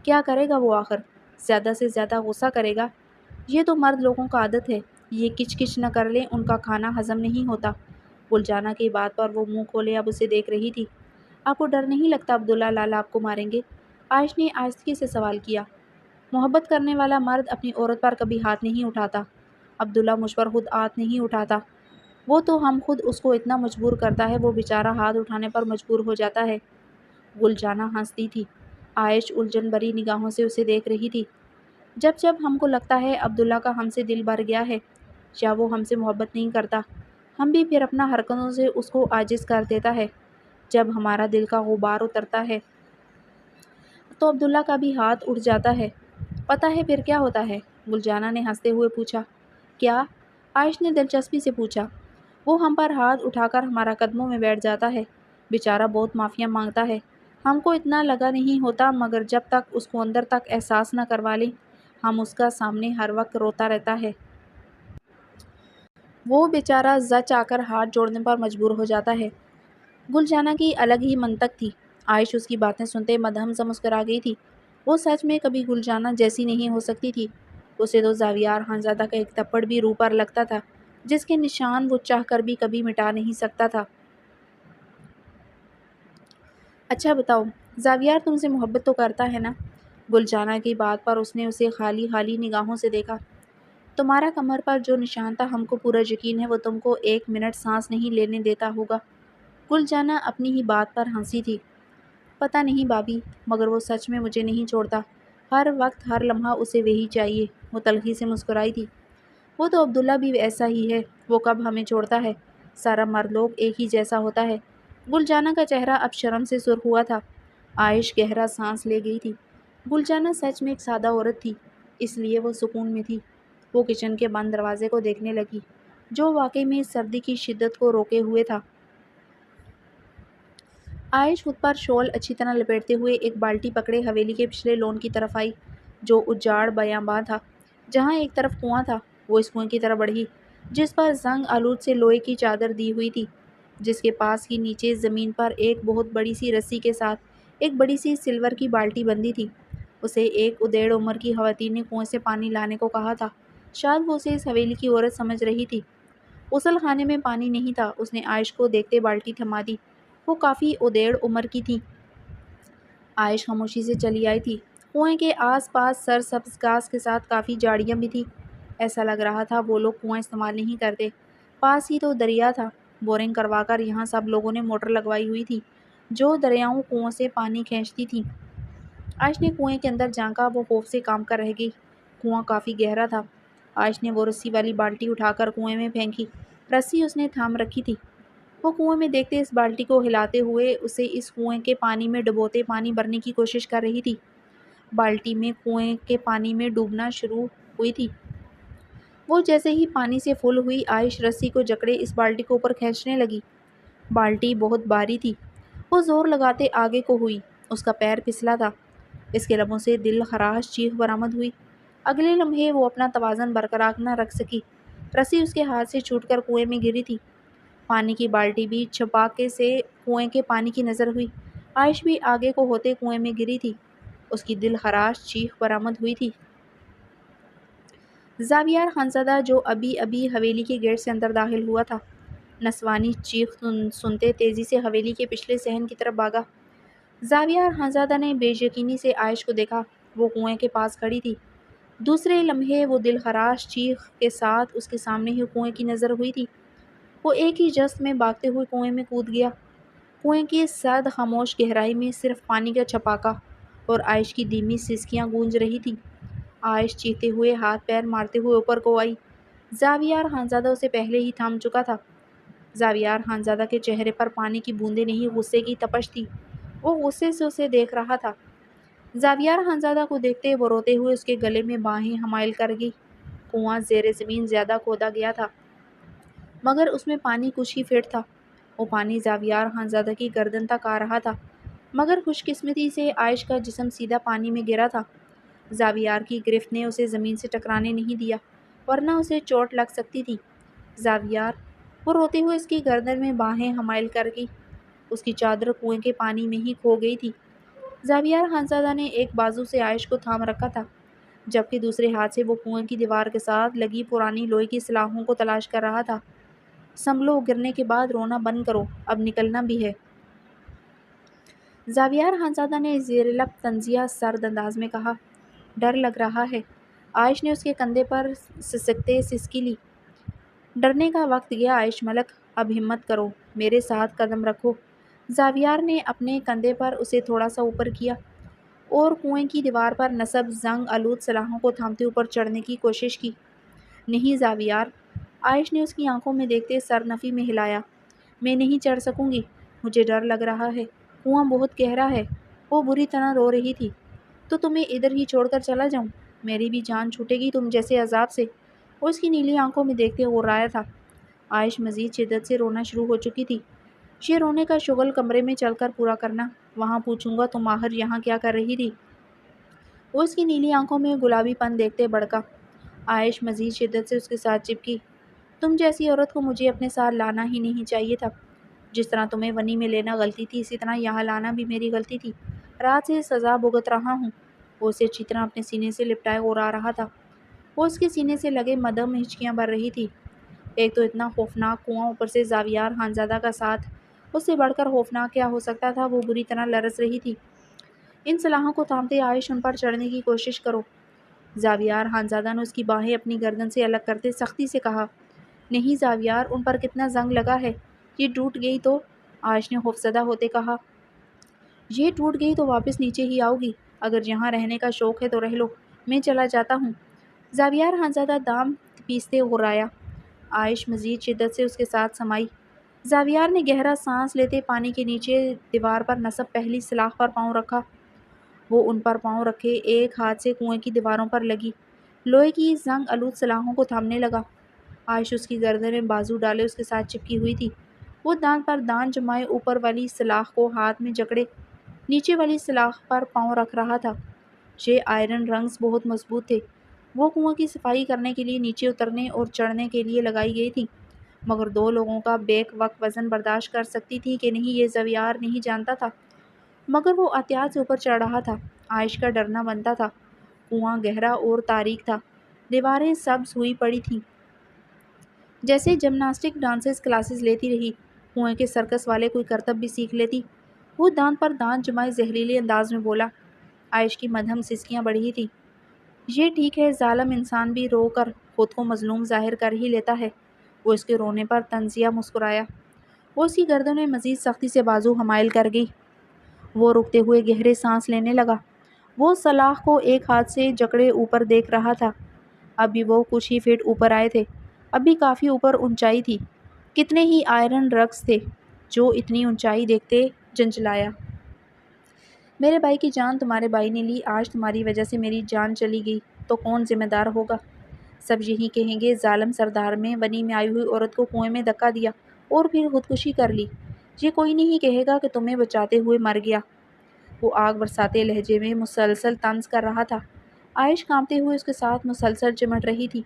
کیا کرے گا وہ آخر؟ زیادہ سے زیادہ غصہ کرے گا، یہ تو مرد لوگوں کا عادت ہے، یہ کچ کچ نہ کر لیں ان کا کھانا ہضم نہیں ہوتا۔ گلجانہ کی بات پر وہ منہ کھولے اب اسے دیکھ رہی تھی۔ آپ کو ڈر نہیں لگتا عبداللہ لالا آپ کو ماریں گے؟ عائش نے آہستگی سے سوال کیا۔ محبت کرنے والا مرد اپنی عورت پر کبھی ہاتھ نہیں اٹھاتا، عبداللہ مجھ پر خود ہاتھ نہیں اٹھاتا، وہ تو ہم خود اس کو اتنا مجبور کرتا ہے وہ بیچارہ ہاتھ اٹھانے پر مجبور ہو جاتا ہے۔ گلجانہ ہنستی تھی۔ عائش الجھن بھری نگاہوں سے اسے دیکھ رہی تھی۔ جب جب ہم کو لگتا ہے عبداللہ کا ہم سے دل بھر گیا ہے یا وہ ہم سے محبت نہیں کرتا، ہم بھی پھر اپنا حرکتوں سے اس کو عاجز کر دیتا ہے، جب ہمارا دل کا غبار اترتا ہے تو عبداللہ کا بھی ہاتھ اٹھ جاتا ہے، پتہ ہے پھر کیا ہوتا ہے؟ گلجانہ نے ہنستے ہوئے پوچھا۔ کیا؟ عائش نے دلچسپی سے پوچھا۔ وہ ہم پر ہاتھ اٹھا کر ہمارا قدموں میں بیٹھ جاتا ہے، بیچارہ بہت معافیاں مانگتا ہے، ہم کو اتنا لگا نہیں ہوتا، مگر جب تک اس کو اندر تک احساس نہ کروا لیں ہم اس کا سامنے ہر وقت روتا رہتا ہے۔ وہ بیچارہ زچ آ کر ہاتھ جوڑنے پر مجبور ہو جاتا ہے۔ گلجانہ کی الگ ہی منطق تھی۔ عائش اس کی باتیں سنتے مدہم سا مسکرا گئی تھی۔ وہ سچ میں کبھی گلجانہ جیسی نہیں ہو سکتی تھی۔ اسے تو زاویار خانزادہ کا ایک تھپڑ بھی روح پر لگتا تھا، جس کے نشان وہ چاہ کر بھی کبھی مٹا نہیں سکتا تھا۔ اچھا بتاؤ، زاویار تم سے محبت تو کرتا ہے نا؟ گلجانہ کی بات پر اس نے اسے خالی خالی نگاہوں سے دیکھا۔ تمہارا کمر پر جو نشان تھا، ہم کو پورا یقین ہے وہ تم کو ایک منٹ سانس نہیں لینے دیتا ہوگا۔ گلجانہ اپنی ہی بات پر ہنسی تھی۔ پتہ نہیں بھابھی، مگر وہ سچ میں مجھے نہیں چھوڑتا۔ ہر وقت ہر لمحہ اسے وہی چاہیے۔ وہ تلخی سے مسکرائی تھی۔ وہ تو عبداللہ بھی ایسا ہی ہے، وہ کب ہمیں چھوڑتا ہے؟ سارا مرد لوگ ایک ہی جیسا ہوتا ہے۔ گلجانہ کا چہرہ اب شرم سے سرخ ہوا تھا۔ عائش گہرا سانس لے گئی تھی۔ گلجانہ سچ میں ایک سادہ عورت تھی، اس لیے وہ سکون میں تھی۔ وہ کچن کے بند دروازے کو دیکھنے لگی، جو واقعی میں سردی کی شدت کو روکے ہوئے تھا۔ عائش خود پر شال اچھی طرح لپیٹتے ہوئے ایک بالٹی پکڑے حویلی کے پچھلے لون کی طرف آئی، جو اجاڑ بیاباں تھا۔ جہاں ایک طرف کنواں تھا، وہ اس کنویں کی طرف بڑھی، جس پر زنگ آلود سے لوہے کی چادر دی ہوئی تھی، جس کے پاس ہی نیچے زمین پر ایک بہت بڑی سی رسی کے ساتھ ایک بڑی سی سلور کی بالٹی بندھی تھی۔ اسے ایک ادیڑ عمر کی خواتین نے کنویں سے پانی لانے کو کہا تھا۔ شاید وہ اسے اس حویلی کی عورت سمجھ رہی تھی۔ غسل خانے میں پانی نہیں تھا۔ اس نے عائش کو دیکھتے بالٹی تھما دی۔ وہ کافی ادیڑ عمر کی تھی۔ عائش خاموشی سے چلی آئی تھی۔ کنویں کے آس پاس سرسبز گھاس کے ساتھ کافی جھاڑیاں بھی تھیں۔ ایسا لگ رہا تھا وہ لوگ کنواں استعمال نہیں کرتے۔ پاس ہی تو دریا تھا۔ بورنگ کروا کر یہاں سب لوگوں نے موٹر لگوائی ہوئی تھی، جو دریاؤں کنووں سے پانی کھینچتی تھی۔ عائش نے کنویں کے اندر جھانکا، وہ خوف سے کام کر رہ گئی۔ کنواں کافی گہرا تھا۔ عائش نے وہ رسی والی بالٹی اٹھا کر کنویں میں پھینکی۔ رسی اس نے تھام رکھی تھی۔ وہ کنویں میں دیکھتے اس بالٹی کو ہلاتے ہوئے اسے اس کنویں کے پانی میں ڈبوتے پانی بھرنے کی کوشش کر رہی تھی۔ بالٹی میں کنویں کے پانی میں ڈوبنا شروع ہوئی تھی۔ وہ جیسے ہی پانی سے فل ہوئی، عائش رسی کو جکڑے اس بالٹی کو اوپر کھینچنے لگی۔ بالٹی بہت بھاری تھی۔ وہ زور لگاتے آگے کو ہوئی۔ اس کا پیر پھسلا تھا۔ اس کے لبوں سے دل خراش چیخ برآمد ہوئی۔ اگلے لمحے وہ اپنا توازن برقرار نہ رکھ سکی۔ رسی اس کے ہاتھ سے چھوٹ کر کنویں میں گری تھی۔ پانی کی بالٹی بھی چھپاکے سے کنویں کے پانی کی نظر ہوئی۔ عائش بھی آگے کو ہوتے کنویں میں گری تھی۔ اس کی دل خراش چیخ برآمد ہوئی تھی۔ زاویار خانزادہ، جو ابھی ابھی حویلی کے گیٹ سے اندر داخل ہوا تھا، نسوانی چیخ سنتے تیزی سے حویلی کے پچھلے صحن کی طرف بھاگا۔ زاویار خانزادہ نے بے یقینی سے عائش کو دیکھا۔ وہ کنویں کے پاس کھڑی تھی۔ دوسرے لمحے وہ دل خراش چیخ کے ساتھ اس کے سامنے ہی کنویں کی نظر ہوئی تھی۔ وہ ایک ہی جست میں بھاگتے ہوئے کنویں میں کود گیا۔ کنویں کی سرد خاموش گہرائی میں صرف پانی کا چھپاکا اور عائش کی دھیمی سسکیاں گونج رہی تھیں۔ عائش چیختے ہوئے ہاتھ پیر مارتے ہوئے اوپر کو آئی۔ زاویار خانزادہ اسے پہلے ہی تھام چکا تھا۔ زاویار خانزادہ کے چہرے پر پانی کی بوندیں نہیں، غصے کی تپش تھی۔ وہ غصے سے اسے دیکھ رہا تھا۔ زاویار خانزادہ کو دیکھتے وہ روتے ہوئے اس کے گلے میں باہیں حمائل کر گئی۔ کنواں زیر زمین زیادہ کھودا گیا تھا، مگر اس میں پانی کچھ ہی فٹ تھا۔ وہ پانی زاویار خانزادہ کی گردن تک آ رہا تھا، مگر خوش قسمتی سے عائش کا جسم سیدھا پانی میں گرا تھا۔ زاویار کی گرفت نے اسے زمین سے ٹکرانے نہیں دیا، ورنہ اسے چوٹ لگ سکتی تھی۔ زاویار، وہ روتے ہوئے اس کی گردن میں باہیں حمائل کر گئی۔ اس کی چادر کنویں کے پانی میں ہی کھو گئی تھی۔ زاویار خانزادہ نے ایک بازو سے عائش کو تھام رکھا تھا، جبکہ دوسرے ہاتھ سے وہ کنویں کی دیوار کے ساتھ لگی پرانی لوہے کی سلاخوں کو تلاش کر رہا تھا۔ سنبھلو، گرنے کے بعد رونا بند کرو، اب نکلنا بھی ہے۔ زاویار خانزادہ نے زیر لب طنزیہ سرد انداز میں کہا۔ ڈر لگ رہا ہے؟ عائش نے اس کے کندھے پر سسکتے سسکی لی۔ ڈرنے کا وقت گیا عائش ملک، اب ہمت کرو، میرے ساتھ قدم رکھو۔ زاویار نے اپنے کندھے پر اسے تھوڑا سا اوپر کیا اور کنویں کی دیوار پر نصب زنگ آلود سلاخوں کو تھامتے اوپر چڑھنے کی کوشش کی۔ نہیں زاویار، عائش نے اس کی آنکھوں میں دیکھتے سر نفی میں ہلایا۔ میں نہیں چڑھ سکوں گی، مجھے ڈر لگ رہا ہے، کنواں بہت گہرا ہے۔ وہ بری طرح رو رہی تھی۔ تو تمہیں ادھر ہی چھوڑ کر چلا جاؤں؟ میری بھی جان چھوٹے گی تم جیسے عذاب سے۔ وہ اس کی نیلی آنکھوں میں دیکھتے غرایا تھا۔ عائش مزید شدت سے رونا شروع ہو چکی تھی۔ یہ رونے کا شغل کمرے میں چل کر پورا کرنا، وہاں پوچھوں گا تم آخر یہاں کیا کر رہی تھی۔ وہ اس کی نیلی آنکھوں میں گلابی پن دیکھتے بڑکا۔ عائش مزید شدت سے اس کے ساتھ چپکی۔ تم جیسی عورت کو مجھے اپنے ساتھ لانا ہی نہیں چاہیے تھا۔ جس طرح تمہیں ونی میں لینا غلطی تھی، اسی طرح یہاں لانا بھی میری غلطی تھی۔ رات سے سزا بھگت رہا ہوں۔ وہ اسے اچھی طرح اپنے سینے سے لپٹائے اڑا رہا تھا۔ وہ اس کے سینے سے لگے مدم ہچکیاں بھر رہی تھی۔ ایک تو اتنا خوفناک کنواں، اوپر سے زاویار خانزادہ کا ساتھ۔ اس سے بڑھ کر خوفناک کیا ہو سکتا تھا؟ وہ بری طرح لرز رہی تھی۔ ان سلاخوں کو تھامتے عائش ان پر چڑھنے کی کوشش کرو۔ زاویار خانزادہ نے اس کی باہیں اپنی گردن سے الگ کرتے سختی سے کہا۔ نہیں زاویار، ان پر کتنا زنگ لگا ہے، یہ ٹوٹ گئی تو؟ عائش نے خوفزدہ ہوتے کہا۔ یہ ٹوٹ گئی تو واپس نیچے ہی آؤ گی۔ اگر یہاں رہنے کا شوق ہے تو رہ لو، میں چلا جاتا ہوں۔ زاویار خانزادہ دام پیستے غرایا۔ عائش مزید شدت سے اس کے ساتھ سمائی۔ زاویار نے گہرا سانس لیتے پانی کے نیچے دیوار پر نصب پہلی سلاخ پر پاؤں رکھا۔ وہ ان پر پاؤں رکھے ایک ہاتھ سے کنویں کی دیواروں پر لگی لوہے کی زنگ آلود سلاخوں کو تھامنے لگا۔ عائش اس کی گردن میں بازو ڈالے اس کے ساتھ چپکی ہوئی تھی۔ وہ دان پر دان جمائے اوپر والی سلاخ کو ہاتھ میں جکڑے نیچے والی سلاخ پر پاؤں رکھ رہا تھا۔ یہ آئرن رنگز بہت مضبوط تھے۔ وہ کنویں کی صفائی کرنے کے لیے نیچے اترنے اور چڑھنے کے لیے لگائی گئی تھی، مگر دو لوگوں کا بیک وقت وزن برداشت کر سکتی تھی کہ نہیں یہ زاویار نہیں جانتا تھا، مگر وہ احتیاط سے اوپر چڑھ رہا تھا۔ عائش کا ڈرنا بنتا تھا۔ کنواں گہرا اور تاریک تھا، دیواریں سبز ہوئی پڑی تھیں، جیسے جمناسٹک ڈانسز کلاسز لیتی رہی، کنویں کے سرکس والے کوئی کرتب بھی سیکھ لیتی۔ وہ دان پر دان جمائے زہریلے انداز میں بولا۔ عائش کی مدھم سسکیاں بڑھی تھیں۔ یہ ٹھیک ہے، ظالم انسان بھی رو کر خود کو مظلوم ظاہر کر ہی لیتا ہے۔ وہ اس کے رونے پر طنزیہ مسکرایا۔ وہ اس کی گردن میں مزید سختی سے بازو حمائل کر گئی۔ وہ رکتے ہوئے گہرے سانس لینے لگا۔ وہ سلاخ کو ایک ہاتھ سے جکڑے اوپر دیکھ رہا تھا۔ ابھی وہ کچھ ہی فٹ اوپر آئے تھے، ابھی کافی اوپر اونچائی تھی۔ کتنے ہی آئرن رگز تھے جو اتنی اونچائی دیکھتے جنجلایا۔ میرے بھائی کی جان تمہارے بھائی نے لی، آج تمہاری وجہ سے میری جان چلی گئی تو کون ذمہ دار ہوگا؟ سب یہی کہیں گے ظالم سردار میں ونی میں آئی ہوئی عورت کو کنویں میں دھکا دیا اور پھر خودکشی کر لی۔ یہ کوئی نہیں کہے گا کہ تمہیں بچاتے ہوئے مر گیا۔ وہ آگ برساتے لہجے میں مسلسل طنز کر رہا تھا۔ عائش کانپتے ہوئے اس کے ساتھ مسلسل چمٹ رہی تھی۔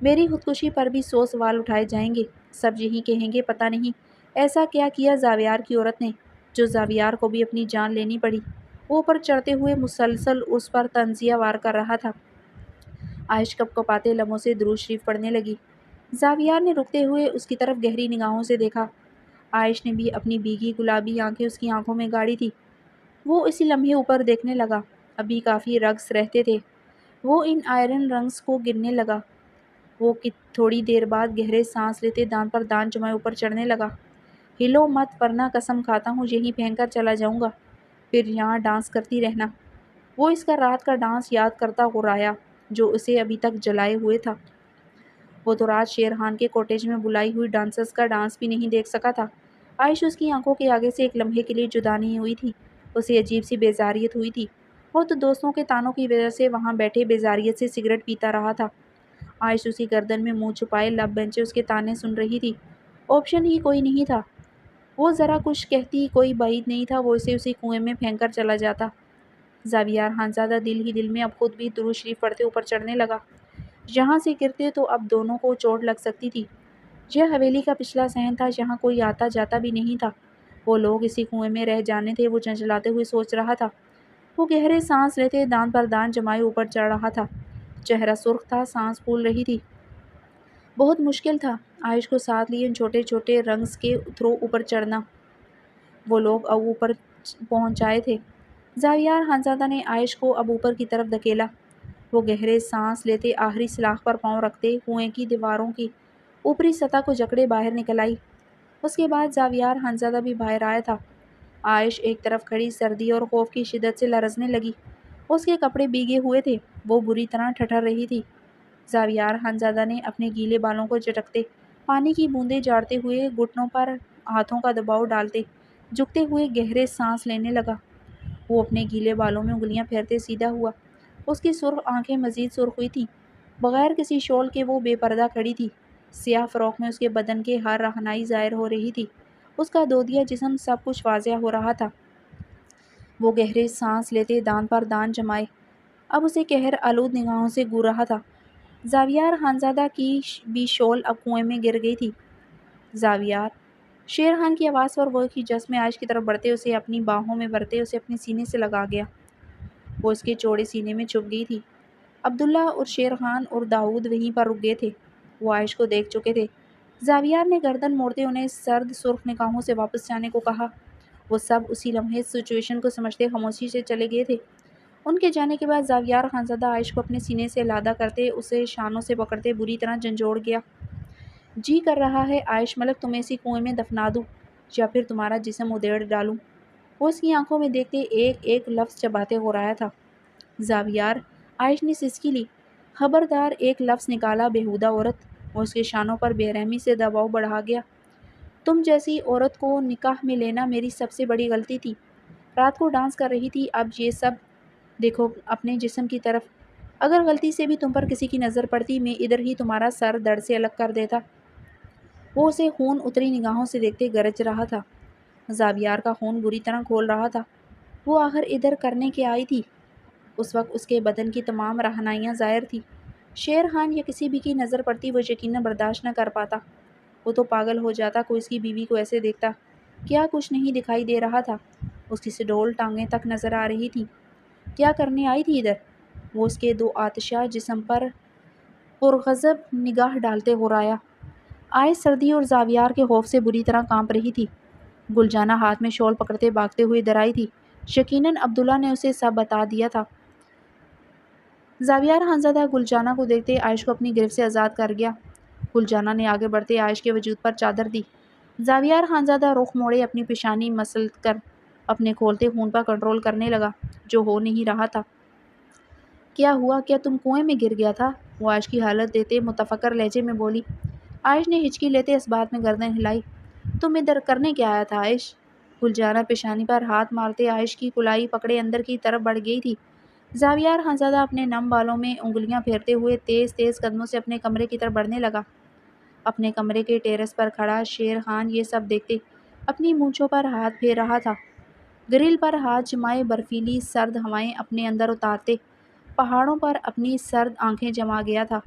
میری خودکشی پر بھی 100 سوال اٹھائے جائیں گے۔ سب یہی کہیں گے پتہ نہیں ایسا کیا کیا زاویار کی عورت نے جو زاویار کو بھی اپنی جان لینی پڑی۔ وہ اوپر چڑھتے ہوئے مسلسل اس پر طنزیہ وار کر رہا تھا۔ عائش کپ کپاتے لبوں سے درود شریف پڑھنے لگی۔ زاویار نے رکتے ہوئے اس کی طرف گہری نگاہوں سے دیکھا۔ عائش نے بھی اپنی بھیگی گلابی آنکھیں اس کی آنکھوں میں گاڑی تھی۔ وہ اسی لمحے اوپر دیکھنے لگا۔ ابھی کافی رگز رہتے تھے۔ وہ ان آئرن رنگز کو گننے لگا۔ وہ تھوڑی دیر بعد گہرے سانس لیتے دان پر دان جمائے اوپر چڑھنے لگا۔ ہلو مت ورنہ قسم کھاتا ہوں یہیں پھینک کر چلا جاؤں گا، پھر یہاں ڈانس کرتی رہنا۔ وہ اس کا رات کا ڈانس یاد کرتا غرایا جو اسے ابھی تک جلائے ہوئے تھا۔ وہ تو رات شیر خان کے کوٹیج میں بلائی ہوئی ڈانسرز کا ڈانس بھی نہیں دیکھ سکا تھا۔ عائش اس کی آنکھوں کے آگے سے ایک لمحے کے لیے جدا نہیں ہوئی تھی۔ اسے عجیب سی بیزاریت ہوئی تھی۔ وہ تو دوستوں کے طعنوں کی وجہ سے وہاں بیٹھے بیزاریت سے سگریٹ پیتا رہا تھا۔ عائش اسی گردن میں منہ چھپائے لب بینچے اس کے طعنے سن رہی تھی۔ آپشن ہی کوئی نہیں تھا۔ وہ ذرا کچھ کہتی، کوئی بعید نہیں تھا وہ اسے اسی کنویں میں پھینک کر چلا جاتا۔ زاویار خانزادہ دل ہی دل میں اب خود بھی درود شریف پڑھتے اوپر چڑھنے لگا۔ یہاں سے گرتے تو اب دونوں کو چوٹ لگ سکتی تھی۔ یہ حویلی کا پچھلا صحن تھا، یہاں کوئی آتا جاتا بھی نہیں تھا۔ وہ لوگ اسی کنویں میں رہ جانے تھے، وہ جنجلاتے ہوئے سوچ رہا تھا۔ وہ گہرے سانس لیتے دان پر دان جمائے اوپر چڑھ رہا تھا۔ چہرہ سرخ تھا، سانس پھول رہی تھی۔ بہت مشکل تھا عائش کو ساتھ لیے ان چھوٹے چھوٹے رنگز کے تھرو اوپر چڑھنا۔ وہ لوگ اب اوپر پہنچ آئے تھے۔ زاویار خانزادہ نے عائش کو اب اوپر کی طرف دھکیلا۔ وہ گہرے سانس لیتے آخری سلاخ پر پاؤں رکھتے کنویں کی دیواروں کی اوپری سطح کو جکڑے باہر نکل آئی۔ اس کے بعد زاویار خانزادہ بھی باہر آیا تھا۔ عائش ایک طرف کھڑی سردی اور خوف کی شدت سے لرزنے لگی۔ اس کے کپڑے بھیگے ہوئے تھے، وہ بری طرح ٹھٹر رہی تھی۔ زاویار خانزادہ نے اپنے گیلے بالوں کو جھٹکتے پانی کی بوندیں جھاڑتے ہوئے گھٹنوں پر ہاتھوں کا دباؤ ڈالتے جھکتے ہوئے گہرے سانس لینے لگا۔ وہ اپنے گیلے بالوں میں انگلیاں پھیرتے سیدھا ہوا۔ اس کی سرخ آنکھیں مزید سرخ ہوئی تھیں۔ بغیر کسی شال کے وہ بے پردہ کھڑی تھی۔ سیاہ فراق میں اس کے بدن کے ہر رہنائی ظاہر ہو رہی تھی۔ اس کا دودیا جسم سب کچھ واضح ہو رہا تھا۔ وہ گہرے سانس لیتے دان پر دان جمائے اب اسے قہر آلود نگاہوں سے گور رہا تھا۔ زاویار خانزادہ کی بھی شال اب کنویں میں گر گئی تھی۔ زاویار! شیر خان کی آواز پر وہ کی جسم عائش کی طرف بڑھتے اسے اپنی باہوں میں بھرتے اسے اپنے سینے سے لگا گیا۔ وہ اس کے چوڑے سینے میں چھپ گئی تھی۔ عبداللہ اور شیر خان اور داؤد وہیں پر رک گئے تھے۔ وہ عائش کو دیکھ چکے تھے۔ زاویار نے گردن موڑتے انہیں سرد سرخ نگاہوں سے واپس جانے کو کہا۔ وہ سب اسی لمحے سچویشن کو سمجھتے خاموشی سے چلے گئے تھے۔ ان کے جانے کے بعد زاویار خانزادہ عائش کو اپنے سینے سے علحدہ کرتے اسے شانوں سے پکڑتے بری طرح جھنجھوڑ گیا۔ جی کر رہا ہے عائش ملک تمہیں اسی کنویں میں دفنا دوں یا پھر تمہارا جسم ادھیڑ ڈالوں۔ وہ اس کی آنکھوں میں دیکھتے ایک ایک لفظ چباتے ہو رہا تھا۔ زاویار! عائش نے سسکی لی۔ خبردار ایک لفظ نکالا بیہودہ عورت۔ وہ اس کے شانوں پر بے رحمی سے دباؤ بڑھا گیا۔ تم جیسی عورت کو نکاح میں لینا میری سب سے بڑی غلطی تھی۔ رات کو ڈانس کر رہی تھی، اب یہ سب دیکھو اپنے جسم کی طرف۔ اگر غلطی سے بھی تم پر کسی کی نظر پڑتی میں ادھر ہی تمہارا سر دڑ سے الگ کر دیتا۔ وہ اسے خون اتری نگاہوں سے دیکھتے گرج رہا تھا۔ زاویار کا خون بری طرح کھول رہا تھا۔ وہ آخر ادھر کرنے کے آئی تھی؟ اس وقت اس کے بدن کی تمام رہنائیاں ظاہر تھی۔ شیر خان یا کسی بھی کی نظر پڑتی وہ یقیناً برداشت نہ کر پاتا۔ وہ تو پاگل ہو جاتا کوئی اس کی بیوی کو ایسے دیکھتا۔ کیا کچھ نہیں دکھائی دے رہا تھا؟ اس کی سڈول ٹانگیں تک نظر آ رہی تھیں۔ کیا کرنے آئی تھی ادھر؟ وہ اس کے دو آتشہ جسم پر پرغضب نگاہ ڈالتے ہو رایا۔ عائش سردی اور زاویار کے خوف سے بری طرح کانپ رہی تھی۔ گلجانہ ہاتھ میں شال پکڑتے بھاگتے ہوئے ادھر آئی تھی۔ یقیناً عبداللہ نے اسے سب بتا دیا تھا۔ زاویار خانزادہ گلجانہ کو دیکھتے عائش کو اپنی گرفت سے آزاد کر گیا۔ گلجانہ نے آگے بڑھتے عائش کے وجود پر چادر دی۔ زاویار خانزادہ رخ موڑے اپنی پیشانی مسلط کر اپنے کھولتے خون پر کنٹرول کرنے لگا جو ہو نہیں رہا تھا۔ کیا ہوا؟ کیا تم کنویں میں گر گیا تھا؟ وہ عائش کی حالت دیتے متفکر لہجے میں بولی۔ عائش نے ہچکی لیتے اس بات میں گردن ہلائی۔ تم ادھر کرنے کیا آیا تھا عائش؟ گلجانہ پیشانی پر ہاتھ مارتے عائش کی کلائی پکڑے اندر کی طرف بڑھ گئی تھی۔ زاویار خانزادہ اپنے نم بالوں میں انگلیاں پھیرتے ہوئے تیز تیز قدموں سے اپنے کمرے کی طرف بڑھنے لگا۔ اپنے کمرے کے ٹیرس پر کھڑا شیر خان یہ سب دیکھتے اپنی مونچھوں پر ہاتھ پھیر رہا تھا۔ گرل پر ہاتھ جمائے برفیلی سرد ہوائیں اپنے اندر اتارتے پہاڑوں پر اپنی سرد آنکھیں جما گیا تھا۔